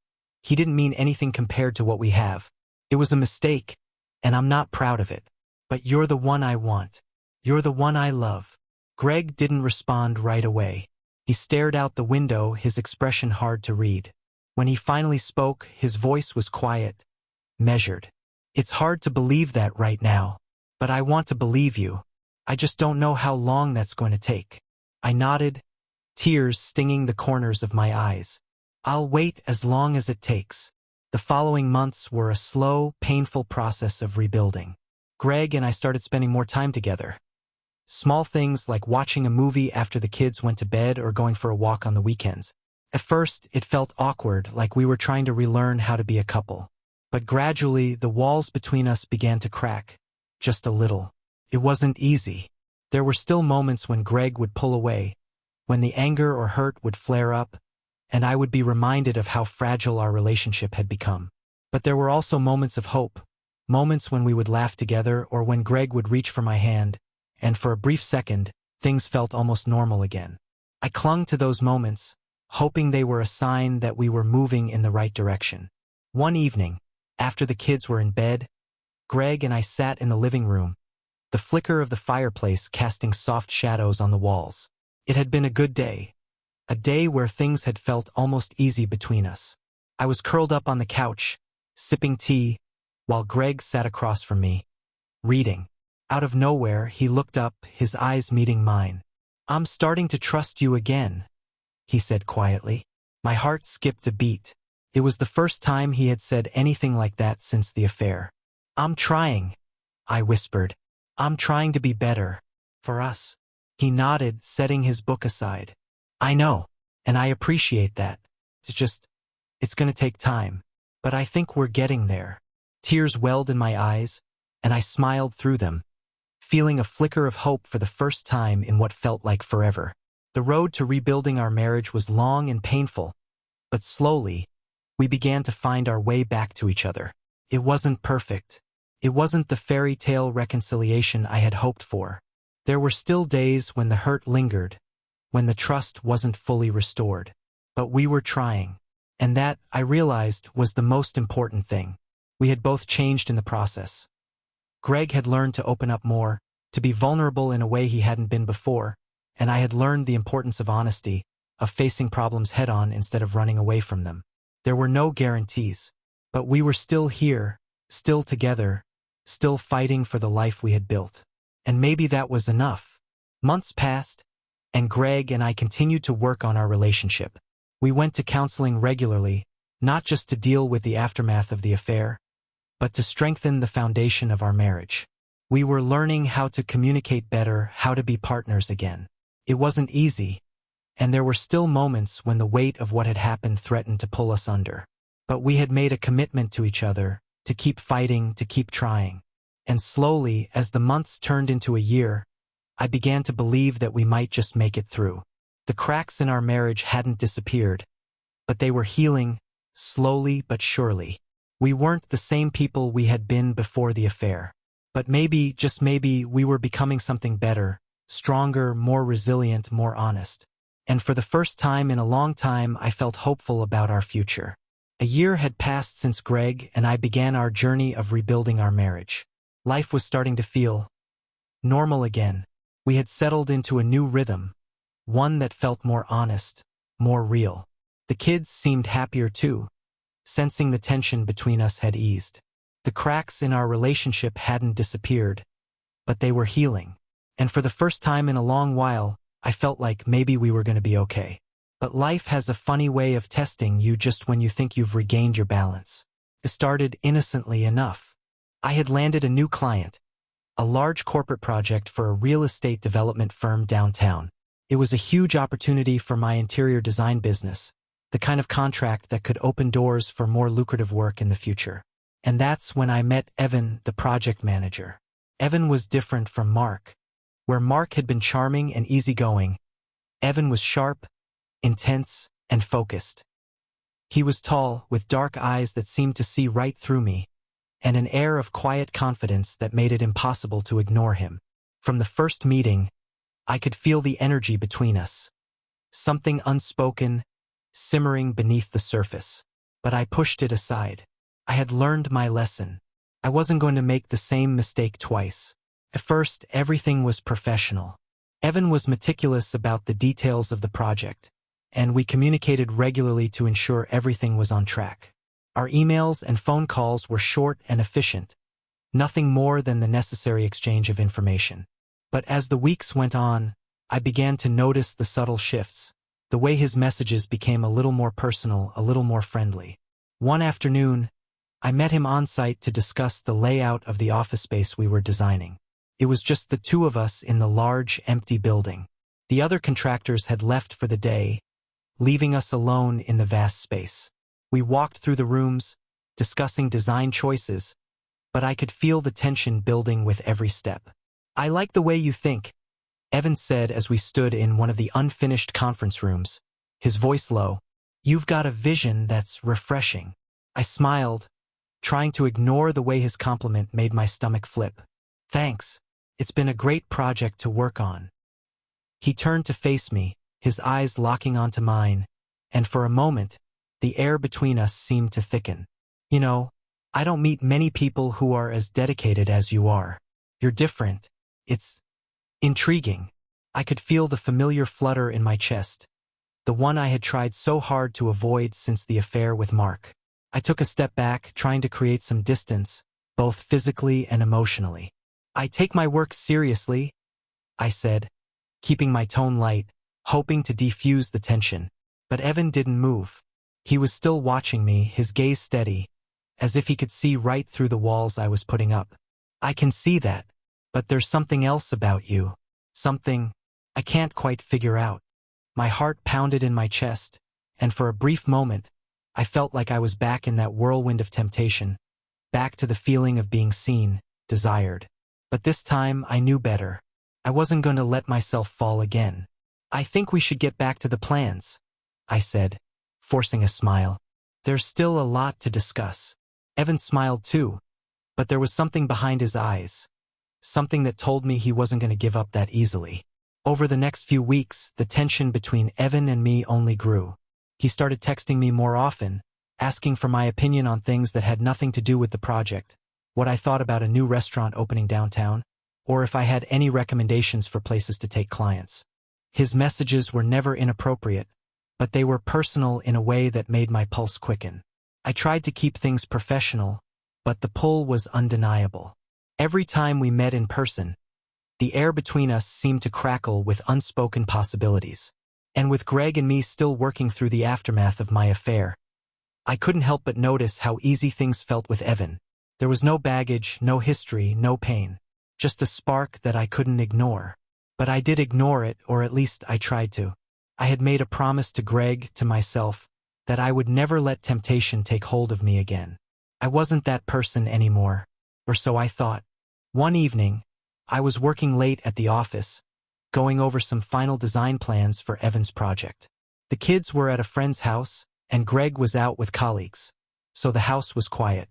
Speaker 1: he didn't mean anything compared to what we have. It was a mistake, and I'm not proud of it. But you're the one I want. You're the one I love. Greg didn't respond right away. He stared out the window, his expression hard to read. When he finally spoke, his voice was quiet, measured. It's hard to believe that right now, but I want to believe you. I just don't know how long that's going to take. I nodded, tears stinging the corners of my eyes. I'll wait as long as it takes. The following months were a slow, painful process of rebuilding. Greg and I started spending more time together. Small things like watching a movie after the kids went to bed or going for a walk on the weekends. At first, it felt awkward, like we were trying to relearn how to be a couple. But gradually, the walls between us began to crack, just a little. It wasn't easy. There were still moments when Greg would pull away, when the anger or hurt would flare up, and I would be reminded of how fragile our relationship had become. But there were also moments of hope, moments when we would laugh together or when Greg would reach for my hand, and for a brief second, things felt almost normal again. I clung to those moments, hoping they were a sign that we were moving in the right direction. One evening, after the kids were in bed, Greg and I sat in the living room, the flicker of the fireplace casting soft shadows on the walls. It had been a good day, a day where things had felt almost easy between us. I was curled up on the couch, sipping tea, while Greg sat across from me, reading. Out of nowhere, he looked up, his eyes meeting mine. "I'm starting to trust you again," he said quietly. My heart skipped a beat. It was the first time he had said anything like that since the affair. "I'm trying," I whispered. "I'm trying to be better. For us." He nodded, setting his book aside. "I know, and I appreciate that. It's going to take time. But I think we're getting there." Tears welled in my eyes, and I smiled through them, feeling a flicker of hope for the first time in what felt like forever. The road to rebuilding our marriage was long and painful, but slowly, we began to find our way back to each other. It wasn't perfect. It wasn't the fairy tale reconciliation I had hoped for. There were still days when the hurt lingered, when the trust wasn't fully restored. But we were trying. And that, I realized, was the most important thing. We had both changed in the process. Greg had learned to open up more, to be vulnerable in a way he hadn't been before, and I had learned the importance of honesty, of facing problems head-on instead of running away from them. There were no guarantees, but we were still here, still together, still fighting for the life we had built. And maybe that was enough. Months passed, and Greg and I continued to work on our relationship. We went to counseling regularly, not just to deal with the aftermath of the affair, but to strengthen the foundation of our marriage. We were learning how to communicate better, how to be partners again. It wasn't easy, and there were still moments when the weight of what had happened threatened to pull us under. But we had made a commitment to each other, to keep fighting, to keep trying. And slowly, as the months turned into a year, I began to believe that we might just make it through. The cracks in our marriage hadn't disappeared, but they were healing, slowly but surely. We weren't the same people we had been before the affair. But maybe, just maybe, we were becoming something better, stronger, more resilient, more honest. And for the first time in a long time, I felt hopeful about our future. A year had passed since Greg and I began our journey of rebuilding our marriage. Life was starting to feel normal again. We had settled into a new rhythm, one that felt more honest, more real. The kids seemed happier too. Sensing the tension between us had eased. The cracks in our relationship hadn't disappeared, but they were healing. And for the first time in a long while, I felt like maybe we were going to be okay. But life has a funny way of testing you just when you think you've regained your balance. It started innocently enough. I had landed a new client, a large corporate project for a real estate development firm downtown. It was a huge opportunity for my interior design business, the kind of contract that could open doors for more lucrative work in the future. And that's when I met Evan, the project manager. Evan was different from Mark. Where Mark had been charming and easygoing, Evan was sharp, intense, and focused. He was tall, with dark eyes that seemed to see right through me, and an air of quiet confidence that made it impossible to ignore him. From the first meeting, I could feel the energy between us. Something unspoken, simmering beneath the surface. But I pushed it aside. I had learned my lesson. I wasn't going to make the same mistake twice. At first, everything was professional. Evan was meticulous about the details of the project, and we communicated regularly to ensure everything was on track. Our emails and phone calls were short and efficient, nothing more than the necessary exchange of information. But as the weeks went on, I began to notice the subtle shifts, the way his messages became a little more personal, a little more friendly. One afternoon, I met him on site to discuss the layout of the office space we were designing. It was just the two of us in the large, empty building. The other contractors had left for the day, leaving us alone in the vast space. We walked through the rooms, discussing design choices, but I could feel the tension building with every step. "I like the way you think," Evan said as we stood in one of the unfinished conference rooms, his voice low. "You've got a vision that's refreshing." I smiled, trying to ignore the way his compliment made my stomach flip. "Thanks. It's been a great project to work on." He turned to face me, his eyes locking onto mine, and for a moment, the air between us seemed to thicken. "You know, I don't meet many people who are as dedicated as you are. You're different. It's intriguing." I could feel the familiar flutter in my chest, the one I had tried so hard to avoid since the affair with Mark. I took a step back, trying to create some distance, both physically and emotionally. "I take my work seriously," I said, keeping my tone light, hoping to defuse the tension. But Evan didn't move. He was still watching me, his gaze steady, as if he could see right through the walls I was putting up. "I can see that, but there's something else about you. Something I can't quite figure out." My heart pounded in my chest, and for a brief moment, I felt like I was back in that whirlwind of temptation, back to the feeling of being seen, desired. But this time I knew better. I wasn't going to let myself fall again. "I think we should get back to the plans," I said, forcing a smile. "There's still a lot to discuss." Evan smiled too, but there was something behind his eyes, something that told me he wasn't going to give up that easily. Over the next few weeks, the tension between Evan and me only grew. He started texting me more often, asking for my opinion on things that had nothing to do with the project, what I thought about a new restaurant opening downtown, or if I had any recommendations for places to take clients. His messages were never inappropriate, but they were personal in a way that made my pulse quicken. I tried to keep things professional, but the pull was undeniable. Every time we met in person, the air between us seemed to crackle with unspoken possibilities. And with Greg and me still working through the aftermath of my affair, I couldn't help but notice how easy things felt with Evan. There was no baggage, no history, no pain. Just a spark that I couldn't ignore. But I did ignore it, or at least I tried to. I had made a promise to Greg, to myself, that I would never let temptation take hold of me again. I wasn't that person anymore, or so I thought. One evening, I was working late at the office, going over some final design plans for Evan's project. The kids were at a friend's house, and Greg was out with colleagues, so the house was quiet.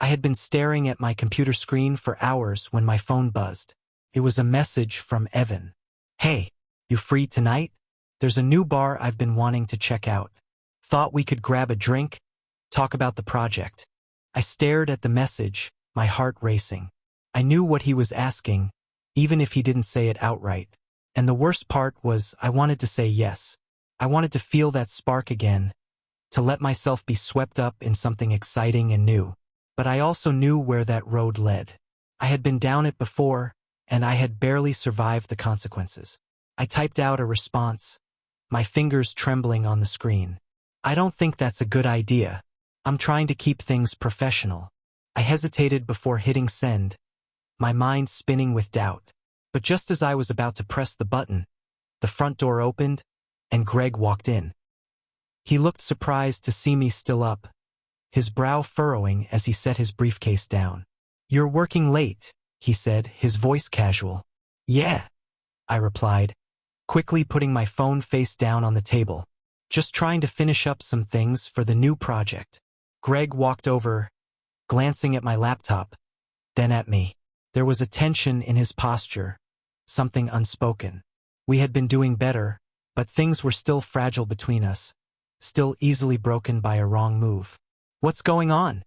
Speaker 1: I had been staring at my computer screen for hours when my phone buzzed. It was a message from Evan. "Hey, you free tonight? There's a new bar I've been wanting to check out. Thought we could grab a drink, talk about the project." I stared at the message, my heart racing. I knew what he was asking, even if he didn't say it outright. And the worst part was I wanted to say yes. I wanted to feel that spark again, to let myself be swept up in something exciting and new. But I also knew where that road led. I had been down it before, and I had barely survived the consequences. I typed out a response, my fingers trembling on the screen. "I don't think that's a good idea. I'm trying to keep things professional." I hesitated before hitting send, my mind spinning with doubt. But just as I was about to press the button, the front door opened, and Greg walked in. He looked surprised to see me still up, his brow furrowing as he set his briefcase down. "You're working late," he said, his voice casual. "Yeah," I replied, quickly putting my phone face down on the table. "Just trying to finish up some things for the new project." Greg walked over, glancing at my laptop, then at me. There was a tension in his posture, something unspoken. We had been doing better, but things were still fragile between us, still easily broken by a wrong move. "What's going on?"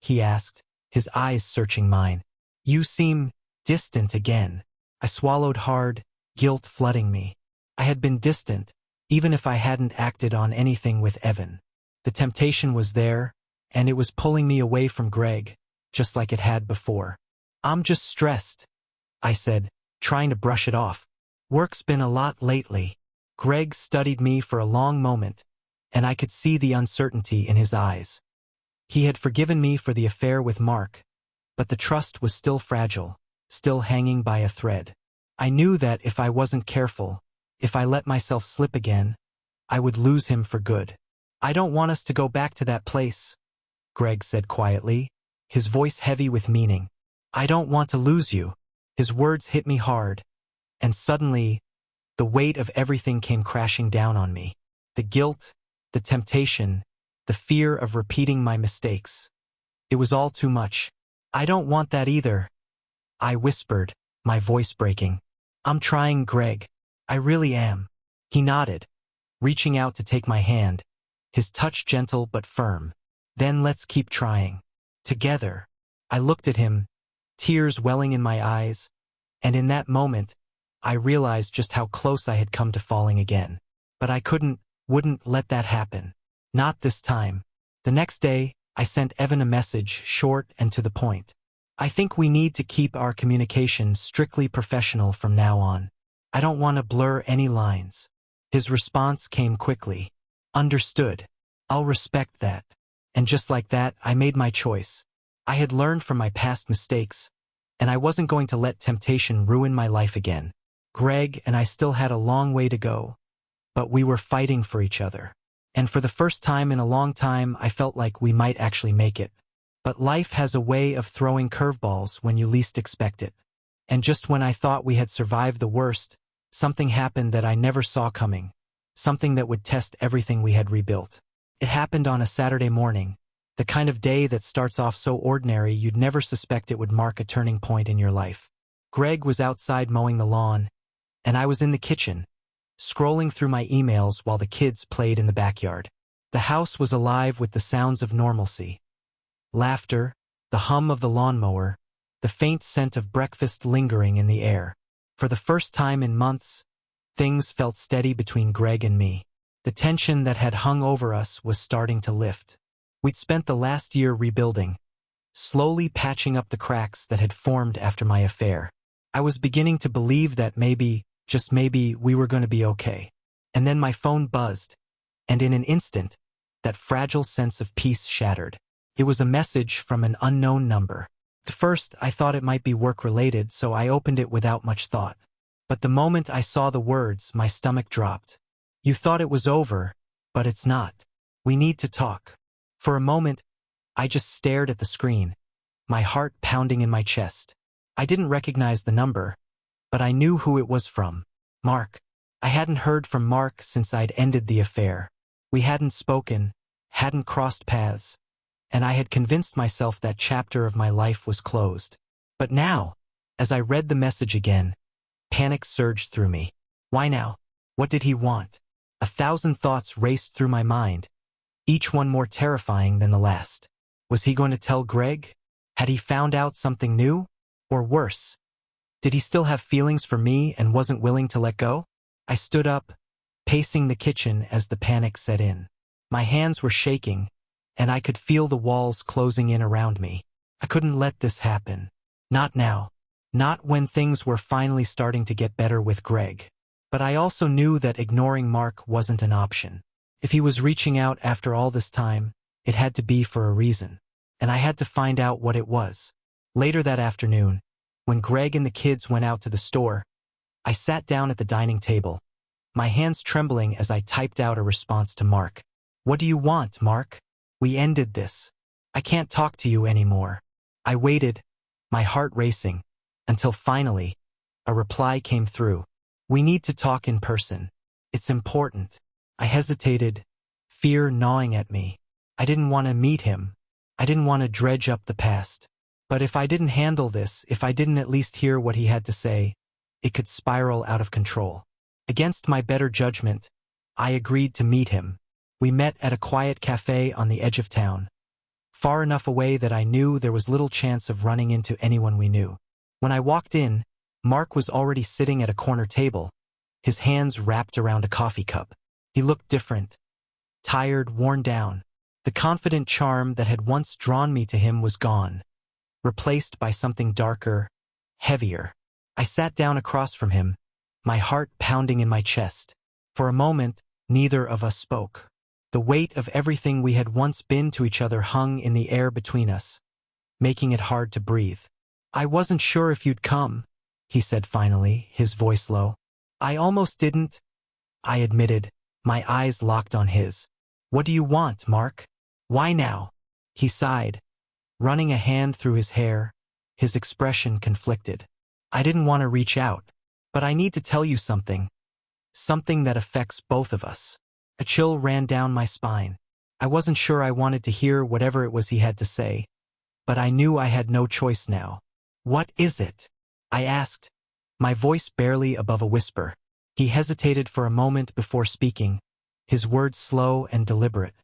Speaker 1: he asked, his eyes searching mine. "You seem distant again." I swallowed hard, guilt flooding me. I had been distant, even if I hadn't acted on anything with Evan. The temptation was there, and it was pulling me away from Greg, just like it had before. "I'm just stressed," I said, trying to brush it off. "Work's been a lot lately." Greg studied me for a long moment, and I could see the uncertainty in his eyes. He had forgiven me for the affair with Mark, but the trust was still fragile, still hanging by a thread. I knew that if I wasn't careful, if I let myself slip again, I would lose him for good. "I don't want us to go back to that place," Greg said quietly, his voice heavy with meaning. "I don't want to lose you." His words hit me hard, and suddenly, the weight of everything came crashing down on me. The guilt, the temptation, the fear of repeating my mistakes. It was all too much. "I don't want that either," I whispered, my voice breaking. "I'm trying, Greg. I really am." He nodded, reaching out to take my hand, his touch gentle but firm. "Then let's keep trying. Together." I looked at him, tears welling in my eyes, and in that moment, I realized just how close I had come to falling again. But I wouldn't let that happen. Not this time. The next day, I sent Evan a message, short and to the point. "I think we need to keep our communication strictly professional from now on. I don't want to blur any lines." His response came quickly. "Understood. I'll respect that." And just like that, I made my choice. I had learned from my past mistakes, and I wasn't going to let temptation ruin my life again. Greg and I still had a long way to go, but we were fighting for each other. And for the first time in a long time, I felt like we might actually make it. But life has a way of throwing curveballs when you least expect it. And just when I thought we had survived the worst, something happened that I never saw coming, something that would test everything we had rebuilt. It happened on a Saturday morning, the kind of day that starts off so ordinary you'd never suspect it would mark a turning point in your life. Greg was outside mowing the lawn, and I was in the kitchen, scrolling through my emails while the kids played in the backyard. The house was alive with the sounds of normalcy. Laughter, the hum of the lawnmower, the faint scent of breakfast lingering in the air. For the first time in months, things felt steady between Greg and me. The tension that had hung over us was starting to lift. We'd spent the last year rebuilding, slowly patching up the cracks that had formed after my affair. I was beginning to believe that maybe, just maybe, we were going to be okay. And then my phone buzzed, and in an instant, that fragile sense of peace shattered. It was a message from an unknown number. At first, I thought it might be work-related, so I opened it without much thought. But the moment I saw the words, my stomach dropped. "You thought it was over, but it's not. We need to talk." For a moment, I just stared at the screen, my heart pounding in my chest. I didn't recognize the number, but I knew who it was from. Mark. I hadn't heard from Mark since I'd ended the affair. We hadn't spoken, hadn't crossed paths, and I had convinced myself that chapter of my life was closed. But now, as I read the message again, panic surged through me. Why now? What did he want? 1,000 thoughts raced through my mind, each one more terrifying than the last. Was he going to tell Greg? Had he found out something new? Or worse, did he still have feelings for me and wasn't willing to let go? I stood up, pacing the kitchen as the panic set in. My hands were shaking, and I could feel the walls closing in around me. I couldn't let this happen. Not now. Not when things were finally starting to get better with Greg. But I also knew that ignoring Mark wasn't an option. If he was reaching out after all this time, it had to be for a reason. And I had to find out what it was. Later that afternoon, when Greg and the kids went out to the store, I sat down at the dining table, my hands trembling as I typed out a response to Mark. "What do you want, Mark? We ended this. I can't talk to you anymore." I waited, my heart racing, until finally, a reply came through. "We need to talk in person. It's important." I hesitated, fear gnawing at me. I didn't want to meet him. I didn't want to dredge up the past. But if I didn't handle this, if I didn't at least hear what he had to say, it could spiral out of control. Against my better judgment, I agreed to meet him. We met at a quiet cafe on the edge of town, far enough away that I knew there was little chance of running into anyone we knew. When I walked in, Mark was already sitting at a corner table, his hands wrapped around a coffee cup. He looked different, tired, worn down. The confident charm that had once drawn me to him was gone, replaced by something darker, heavier. I sat down across from him, my heart pounding in my chest. For a moment, neither of us spoke. The weight of everything we had once been to each other hung in the air between us, making it hard to breathe. "I wasn't sure if you'd come," he said finally, his voice low. "I almost didn't," I admitted, my eyes locked on his. "What do you want, Mark? Why now?" He sighed, running a hand through his hair, his expression conflicted. "I didn't want to reach out, but I need to tell you something. Something that affects both of us." A chill ran down my spine. I wasn't sure I wanted to hear whatever it was he had to say, but I knew I had no choice now. "What is it?" I asked, my voice barely above a whisper. He hesitated for a moment before speaking, his words slow and deliberate.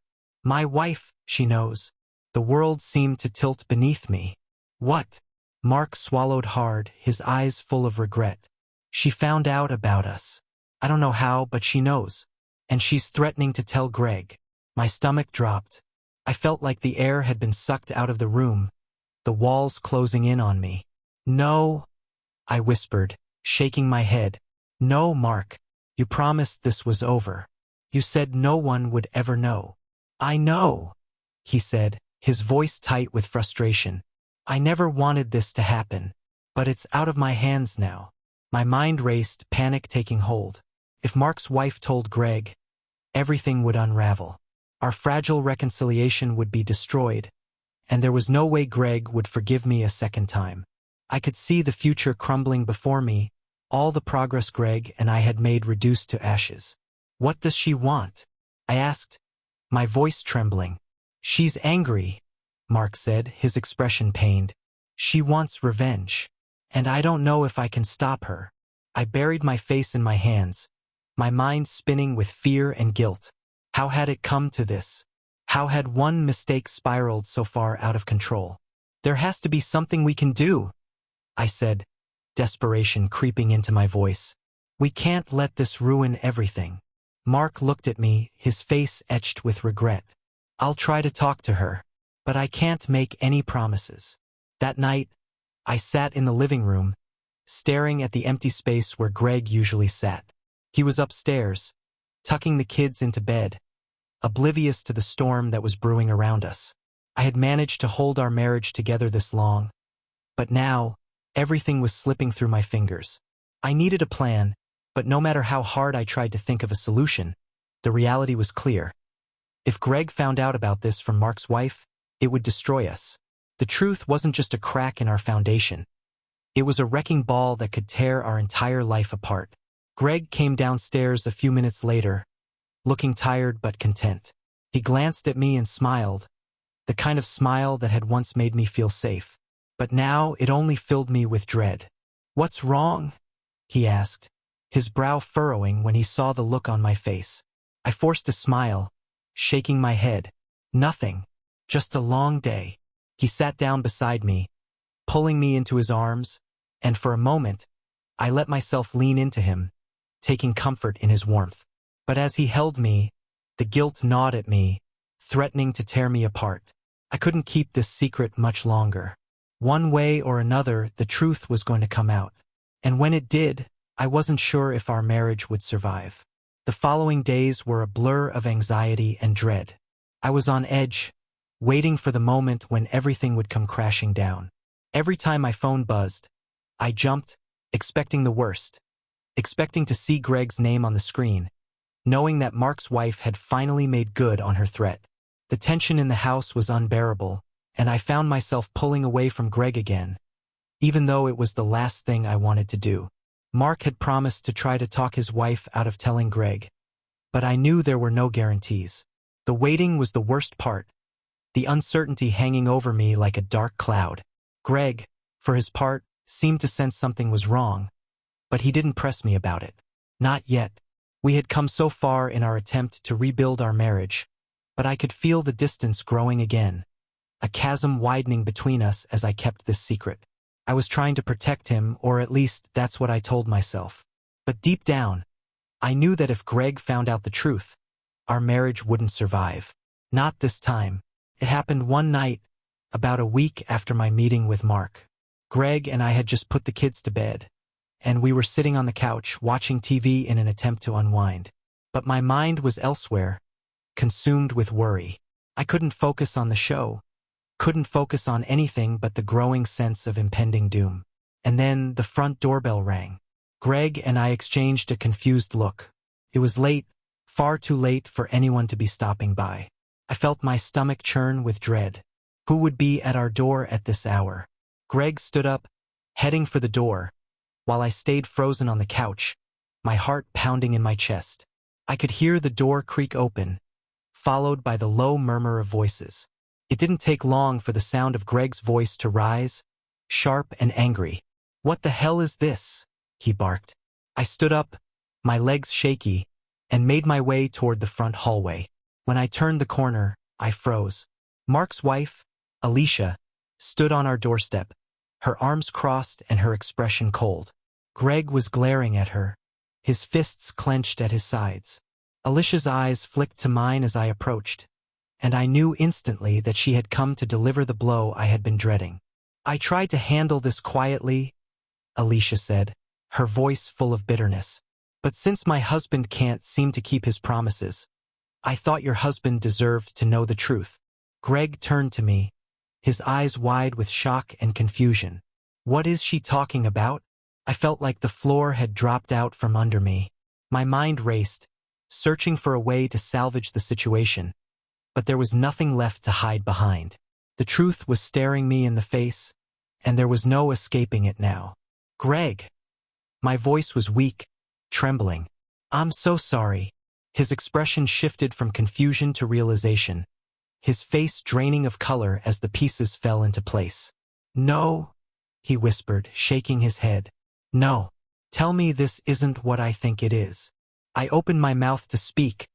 Speaker 1: "My wife, she knows." The world seemed to tilt beneath me. "What?" Mark swallowed hard, his eyes full of regret. "She found out about us. I don't know how, but she knows. And she's threatening to tell Greg." My stomach dropped. I felt like the air had been sucked out of the room, the walls closing in on me. "No," I whispered, shaking my head. "No, Mark. You promised this was over. You said no one would ever know." "I know," he said, his voice tight with frustration. "I never wanted this to happen, but it's out of my hands now." My mind raced, panic taking hold. If Mark's wife told Greg, everything would unravel. Our fragile reconciliation would be destroyed, and there was no way Greg would forgive me a second time. I could see the future crumbling before me, all the progress Greg and I had made reduced to ashes. "What does she want?" I asked, my voice trembling. "She's angry," Mark said, his expression pained. "She wants revenge, and I don't know if I can stop her." I buried my face in my hands, my mind spinning with fear and guilt. How had it come to this? How had one mistake spiraled so far out of control? There has to be something we can do, I said, desperation creeping into my voice. We can't let this ruin everything. Mark looked at me, his face etched with regret. I'll try to talk to her, but I can't make any promises. That night, I sat in the living room, staring at the empty space where Greg usually sat. He was upstairs, tucking the kids into bed, oblivious to the storm that was brewing around us. I had managed to hold our marriage together this long, but now, everything was slipping through my fingers. I needed a plan, but no matter how hard I tried to think of a solution, the reality was clear. If Greg found out about this from Mark's wife, it would destroy us. The truth wasn't just a crack in our foundation. It was a wrecking ball that could tear our entire life apart. Greg came downstairs a few minutes later, looking tired but content. He glanced at me and smiled, the kind of smile that had once made me feel safe. But now it only filled me with dread. "What's wrong?" he asked, his brow furrowing when he saw the look on my face. I forced a smile, shaking my head. "Nothing. Just a long day." He sat down beside me, pulling me into his arms, and for a moment, I let myself lean into him, taking comfort in his warmth. But as he held me, the guilt gnawed at me, threatening to tear me apart. I couldn't keep this secret much longer. One way or another, the truth was going to come out. And when it did, I wasn't sure if our marriage would survive. The following days were a blur of anxiety and dread. I was on edge, waiting for the moment when everything would come crashing down. Every time my phone buzzed, I jumped, expecting the worst, expecting to see Greg's name on the screen, knowing that Mark's wife had finally made good on her threat. The tension in the house was unbearable, and I found myself pulling away from Greg again, even though it was the last thing I wanted to do. Mark had promised to try to talk his wife out of telling Greg, but I knew there were no guarantees. The waiting was the worst part, the uncertainty hanging over me like a dark cloud. Greg, for his part, seemed to sense something was wrong, but he didn't press me about it. Not yet. We had come so far in our attempt to rebuild our marriage, but I could feel the distance growing again, a chasm widening between us as I kept this secret. I was trying to protect him, or at least that's what I told myself. But deep down, I knew that if Greg found out the truth, our marriage wouldn't survive. Not this time. It happened one night, about a week after my meeting with Mark. Greg and I had just put the kids to bed, and we were sitting on the couch watching TV in an attempt to unwind. But my mind was elsewhere, consumed with worry. I couldn't focus on the show, couldn't focus on anything but the growing sense of impending doom. And then the front doorbell rang. Greg and I exchanged a confused look. It was late, far too late for anyone to be stopping by. I felt my stomach churn with dread. Who would be at our door at this hour? Greg stood up, heading for the door, while I stayed frozen on the couch, my heart pounding in my chest. I could hear the door creak open, followed by the low murmur of voices. It didn't take long for the sound of Greg's voice to rise, sharp and angry. "What the hell is this?" he barked. I stood up, my legs shaky, and made my way toward the front hallway. When I turned the corner, I froze. Mark's wife, Alicia, stood on our doorstep, her arms crossed and her expression cold. Greg was glaring at her, his fists clenched at his sides. Alicia's eyes flicked to mine as I approached, and I knew instantly that she had come to deliver the blow I had been dreading. "I tried to handle this quietly," Alicia said, her voice full of bitterness. "But since my husband can't seem to keep his promises, I thought your husband deserved to know the truth." Greg turned to me, his eyes wide with shock and confusion. What is she talking about? I felt like the floor had dropped out from under me. My mind raced, searching for a way to salvage the situation, but there was nothing left to hide behind. The truth was staring me in the face, and there was no escaping it now. "Greg." My voice was weak, trembling. "I'm so sorry." His expression shifted from confusion to realization, his face draining of color as the pieces fell into place. "No," he whispered, shaking his head. "No. Tell me this isn't what I think it is." I opened my mouth to speak,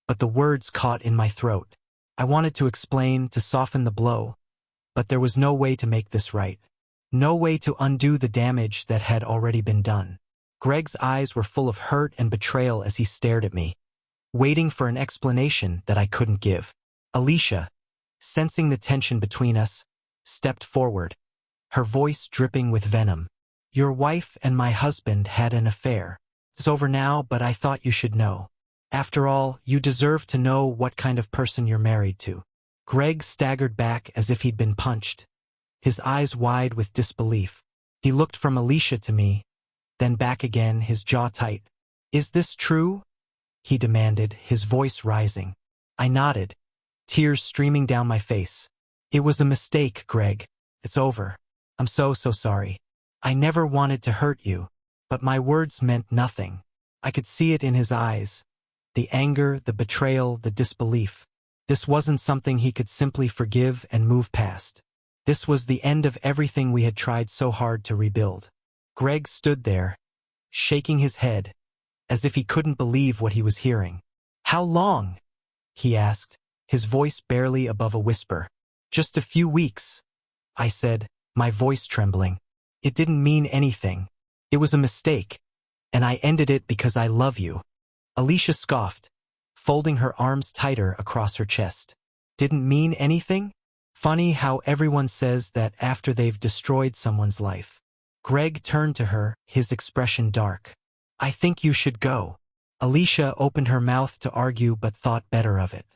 Speaker 1: but the words caught in my throat. I wanted to explain, to soften the blow, but there was no way to make this right. No way to undo the damage that had already been done. Greg's eyes were full of hurt and betrayal as he stared at me, waiting for an explanation that I couldn't give. Alicia, sensing the tension between us, stepped forward, her voice dripping with venom. "Your wife and my husband had an affair. It's over now, but I thought you should know. After all, you deserve to know what kind of person you're married to." Greg staggered back as if he'd been punched, his eyes wide with disbelief. He looked from Alicia to me, then back again, his jaw tight. "Is this true?" he demanded, his voice rising. I nodded, tears streaming down my face. "It was a mistake, Greg. It's over. I'm so sorry. I never wanted to hurt you." But my words meant nothing. I could see it in his eyes. The anger, the betrayal, the disbelief. This wasn't something he could simply forgive and move past. This was the end of everything we had tried so hard to rebuild. Greg stood there, shaking his head, as if he couldn't believe what he was hearing. "How long?" he asked, his voice barely above a whisper. "Just a few weeks," I said, my voice trembling. "It didn't mean anything. It was a mistake, and I ended it because I love you." Alicia scoffed, folding her arms tighter across her chest. "Didn't mean anything? Funny how everyone says that after they've destroyed someone's life." Greg turned to her, his expression dark. "I think you should go." Alicia opened her mouth to argue but thought better of it.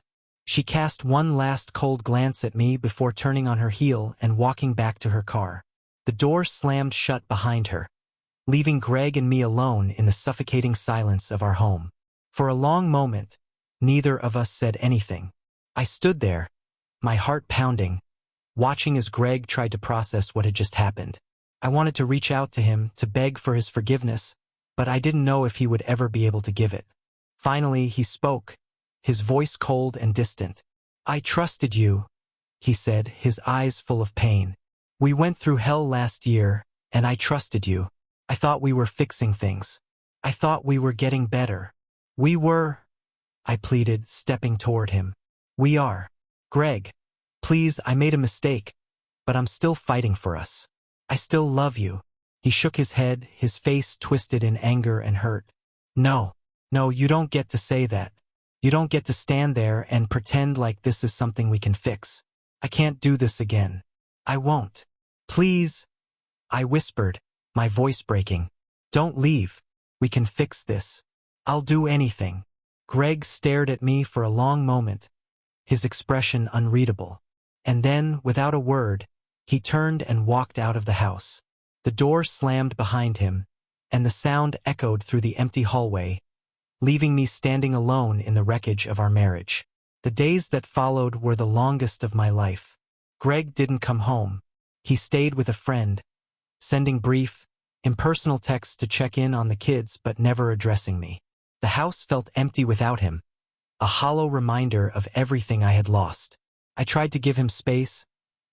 Speaker 1: She cast one last cold glance at me before turning on her heel and walking back to her car. The door slammed shut behind her, leaving Greg and me alone in the suffocating silence of our home. For a long moment, neither of us said anything. I stood there, my heart pounding, watching as Greg tried to process what had just happened. I wanted to reach out to him, to beg for his forgiveness, but I didn't know if he would ever be able to give it. Finally, he spoke, his voice cold and distant. "I trusted you," he said, his eyes full of pain. "We went through hell last year, and I trusted you. I thought we were fixing things. I thought we were getting better." "We were," I pleaded, stepping toward him. "We are. Greg, please, I made a mistake, but I'm still fighting for us. I still love you." He shook his head, his face twisted in anger and hurt. No, you don't get to say that. You don't get to stand there and pretend like this is something we can fix. I can't do this again. I won't. Please," I whispered, my voice breaking. "Don't leave. We can fix this. I'll do anything." Greg stared at me for a long moment, his expression unreadable. And then, without a word, he turned and walked out of the house. The door slammed behind him, and the sound echoed through the empty hallway, leaving me standing alone in the wreckage of our marriage. The days that followed were the longest of my life. Greg didn't come home. He stayed with a friend, sending brief, impersonal texts to check in on the kids but never addressing me. The house felt empty without him, a hollow reminder of everything I had lost. I tried to give him space,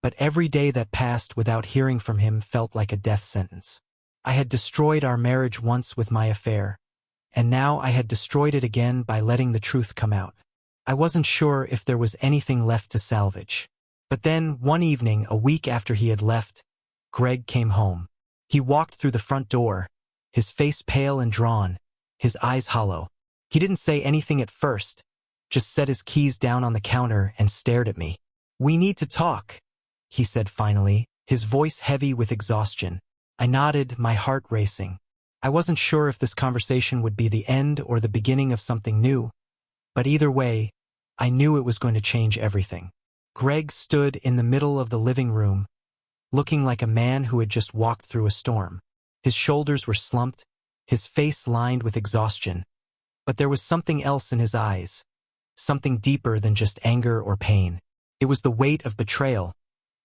Speaker 1: but every day that passed without hearing from him felt like a death sentence. I had destroyed our marriage once with my affair, and now I had destroyed it again by letting the truth come out. I wasn't sure if there was anything left to salvage. But then, one evening, a week after he had left, Greg came home. He walked through the front door, his face pale and drawn, his eyes hollow. He didn't say anything at first, just set his keys down on the counter and stared at me. "We need to talk," he said finally, his voice heavy with exhaustion. I nodded, my heart racing. I wasn't sure if this conversation would be the end or the beginning of something new, but either way, I knew it was going to change everything. Greg stood in the middle of the living room, looking like a man who had just walked through a storm. His shoulders were slumped, his face lined with exhaustion. But there was something else in his eyes, something deeper than just anger or pain. It was the weight of betrayal,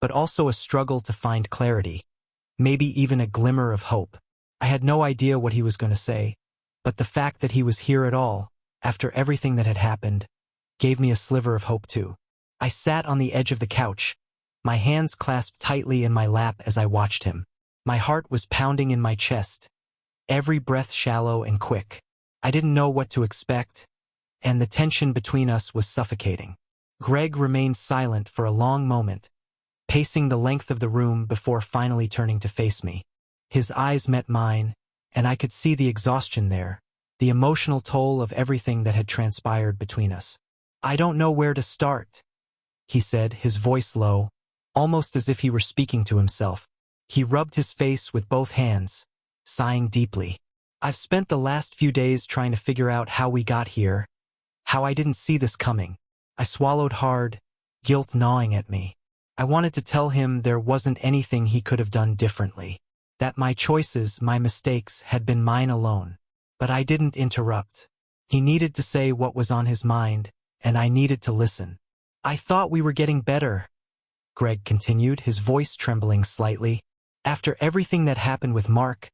Speaker 1: but also a struggle to find clarity, maybe even a glimmer of hope. I had no idea what he was going to say, but the fact that he was here at all, after everything that had happened, gave me a sliver of hope too. I sat on the edge of the couch, my hands clasped tightly in my lap as I watched him. My heart was pounding in my chest, every breath shallow and quick. I didn't know what to expect, and the tension between us was suffocating. Greg remained silent for a long moment, pacing the length of the room before finally turning to face me. His eyes met mine, and I could see the exhaustion there, the emotional toll of everything that had transpired between us. "I don't know where to start," he said, his voice low, almost as if he were speaking to himself. He rubbed his face with both hands, sighing deeply. "I've spent the last few days trying to figure out how we got here, how I didn't see this coming." I swallowed hard, guilt gnawing at me. I wanted to tell him there wasn't anything he could have done differently, that my choices, my mistakes, had been mine alone. But I didn't interrupt. He needed to say what was on his mind, and I needed to listen. "I thought we were getting better," Greg continued, his voice trembling slightly. "After everything that happened with Mark,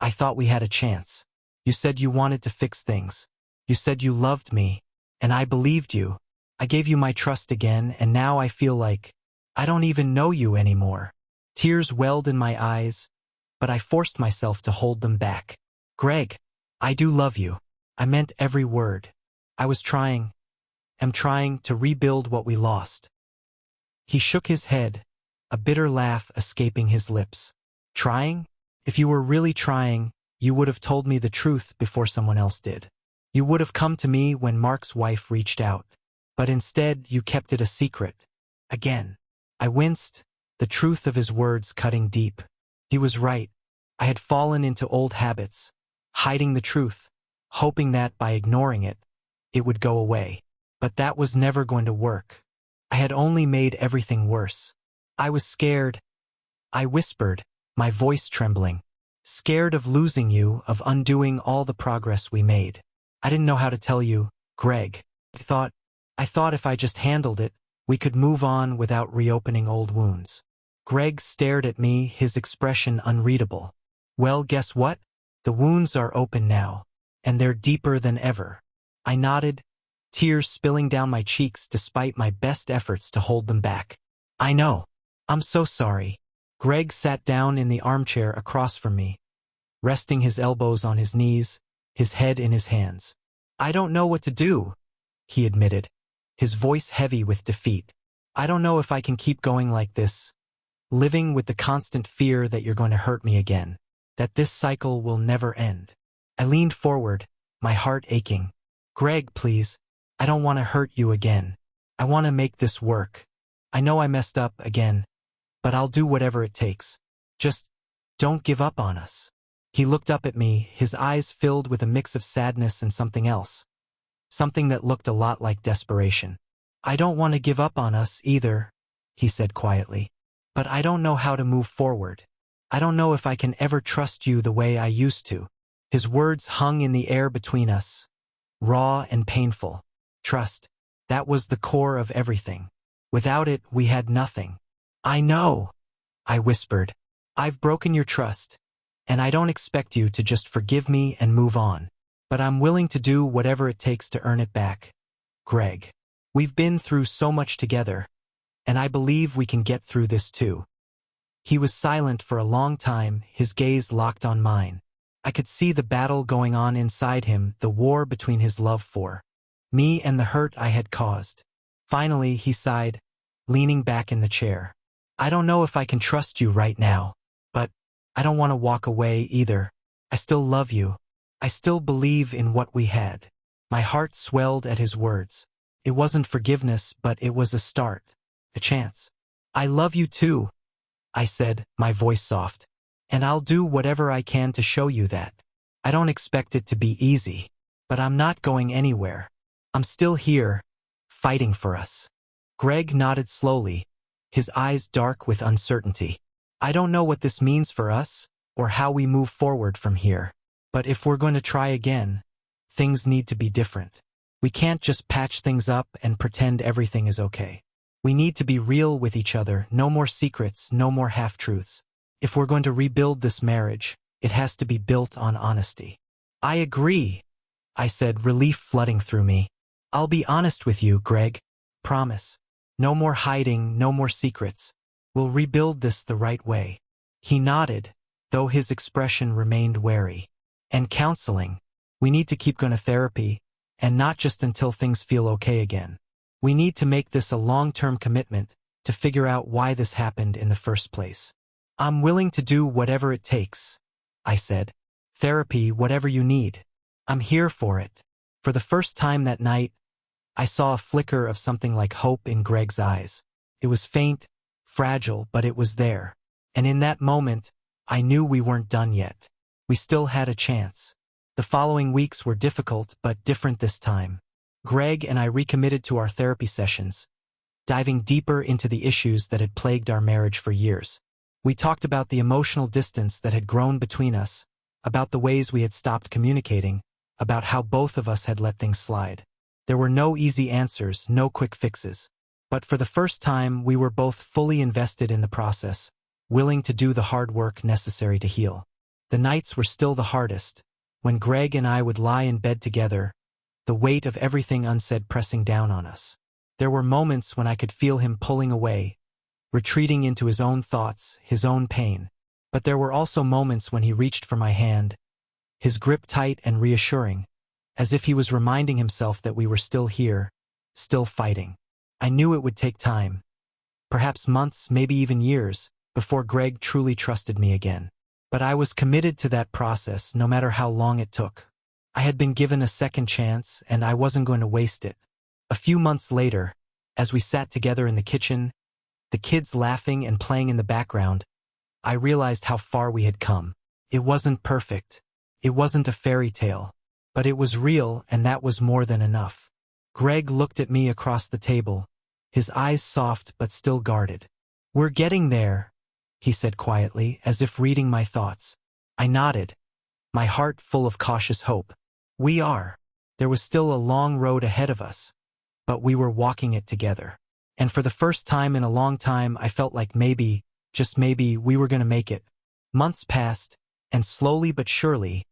Speaker 1: I thought we had a chance. You said you wanted to fix things. You said you loved me, and I believed you. I gave you my trust again, and now I feel like I don't even know you anymore." Tears welled in my eyes, but I forced myself to hold them back. "Greg, I do love you. I meant every word. I was am trying to rebuild what we lost." He shook his head, a bitter laugh escaping his lips. "Trying? If you were really trying, you would have told me the truth before someone else did. You would have come to me when Mark's wife reached out. But instead, you kept it a secret. Again." I winced, the truth of his words cutting deep. He was right. I had fallen into old habits, hiding the truth, hoping that by ignoring it, it would go away. But that was never going to work. I had only made everything worse. I was scared. I whispered, my voice trembling. "Scared of losing you, of undoing all the progress we made. I didn't know how to tell you, Greg. I thought if I just handled it, we could move on without reopening old wounds." Greg stared at me, his expression unreadable. "Well, guess what? The wounds are open now, and they're deeper than ever." I nodded, tears spilling down my cheeks despite my best efforts to hold them back. "I know. I'm so sorry." Greg sat down in the armchair across from me, resting his elbows on his knees, his head in his hands. "I don't know what to do," he admitted, his voice heavy with defeat. "I don't know if I can keep going like this, living with the constant fear that you're going to hurt me again, that this cycle will never end." I leaned forward, my heart aching. "Greg, please, I don't want to hurt you again. I want to make this work. I know I messed up again, but I'll do whatever it takes. Just don't give up on us." He looked up at me, his eyes filled with a mix of sadness and something else, something that looked a lot like desperation. "I don't want to give up on us either," he said quietly. "But I don't know how to move forward. I don't know if I can ever trust you the way I used to." His words hung in the air between us, raw and painful. Trust. That was the core of everything. Without it, we had nothing. "I know," I whispered. "I've broken your trust, and I don't expect you to just forgive me and move on. But I'm willing to do whatever it takes to earn it back. Greg, we've been through so much together, and I believe we can get through this too." He was silent for a long time, his gaze locked on mine. I could see the battle going on inside him, the war between his love for me and the hurt I had caused. Finally, he sighed, leaning back in the chair. "I don't know if I can trust you right now, but I don't want to walk away either. I still love you. I still believe in what we had." My heart swelled at his words. It wasn't forgiveness, but it was a start, a chance. "I love you too," I said, my voice soft. "And I'll do whatever I can to show you that. I don't expect it to be easy, but I'm not going anywhere. I'm still here, fighting for us." Greg nodded slowly, his eyes dark with uncertainty. "I don't know what this means for us, or how we move forward from here. But if we're going to try again, things need to be different. We can't just patch things up and pretend everything is okay. We need to be real with each other, no more secrets, no more half-truths. If we're going to rebuild this marriage, it has to be built on honesty." "I agree," I said, relief flooding through me. "I'll be honest with you, Greg. Promise. No more hiding, no more secrets. We'll rebuild this the right way." He nodded, though his expression remained wary. "And counseling. We need to keep going to therapy, and not just until things feel okay again. We need to make this a long-term commitment to figure out why this happened in the first place. I'm willing to do whatever it takes, I said. Therapy, whatever you need. I'm here for it. For the first time that night, I saw a flicker of something like hope in Greg's eyes. It was faint, fragile, but it was there. And in that moment, I knew we weren't done yet. We still had a chance. The following weeks were difficult, but different this time. Greg and I recommitted to our therapy sessions, diving deeper into the issues that had plagued our marriage for years. We talked about the emotional distance that had grown between us, about the ways we had stopped communicating, about how both of us had let things slide. There were no easy answers, no quick fixes. But for the first time, we were both fully invested in the process, willing to do the hard work necessary to heal. The nights were still the hardest, when Greg and I would lie in bed together, the weight of everything unsaid pressing down on us. There were moments when I could feel him pulling away, retreating into his own thoughts, his own pain. But there were also moments when he reached for my hand, his grip tight and reassuring, as if he was reminding himself that we were still here, still fighting. I knew it would take time, perhaps months, maybe even years, before Greg truly trusted me again. But I was committed to that process, no matter how long it took. I had been given a second chance, and I wasn't going to waste it. A few months later, as we sat together in the kitchen, the kids laughing and playing in the background, I realized how far we had come. It wasn't perfect. It wasn't a fairy tale. But it was real, and that was more than enough. Greg looked at me across the table, his eyes soft but still guarded. "We're getting there," he said quietly, as if reading my thoughts. I nodded, my heart full of cautious hope. We are. There was still a long road ahead of us, but we were walking it together. And for the first time in a long time, I felt like maybe, just maybe, we were going to make it. Months passed, and slowly but surely,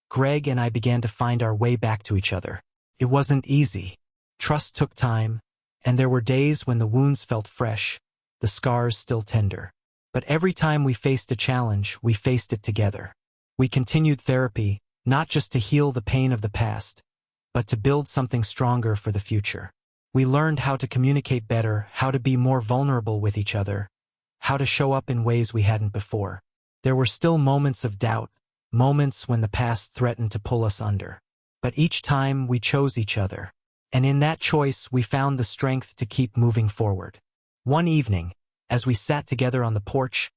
Speaker 1: Greg and I began to find our way back to each other. It wasn't easy. Trust took time, and there were days when the wounds felt fresh, the scars still tender. But every time we faced a challenge, we faced it together. We continued therapy, not just to heal the pain of the past, but to build something stronger for the future. We learned how to communicate better, how to be more vulnerable with each other, how to show up in ways we hadn't before. There were still moments of doubt, moments when the past threatened to pull us under. But each time we chose each other, and in that choice we found the strength to keep moving forward. One evening, as we sat together on the porch,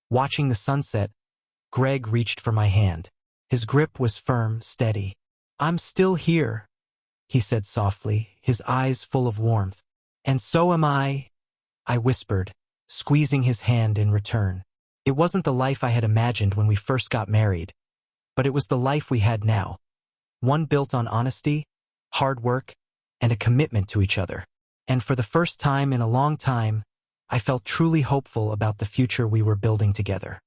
Speaker 1: watching the sunset, Greg reached for my hand. His grip was firm, steady. "I'm still here," he said softly, his eyes full of warmth. "And so am I," I whispered, squeezing his hand in return. It wasn't the life I had imagined when we first got married, but it was the life we had now. One built on honesty, hard work, and a commitment to each other. And for the first time in a long time, I felt truly hopeful about the future we were building together.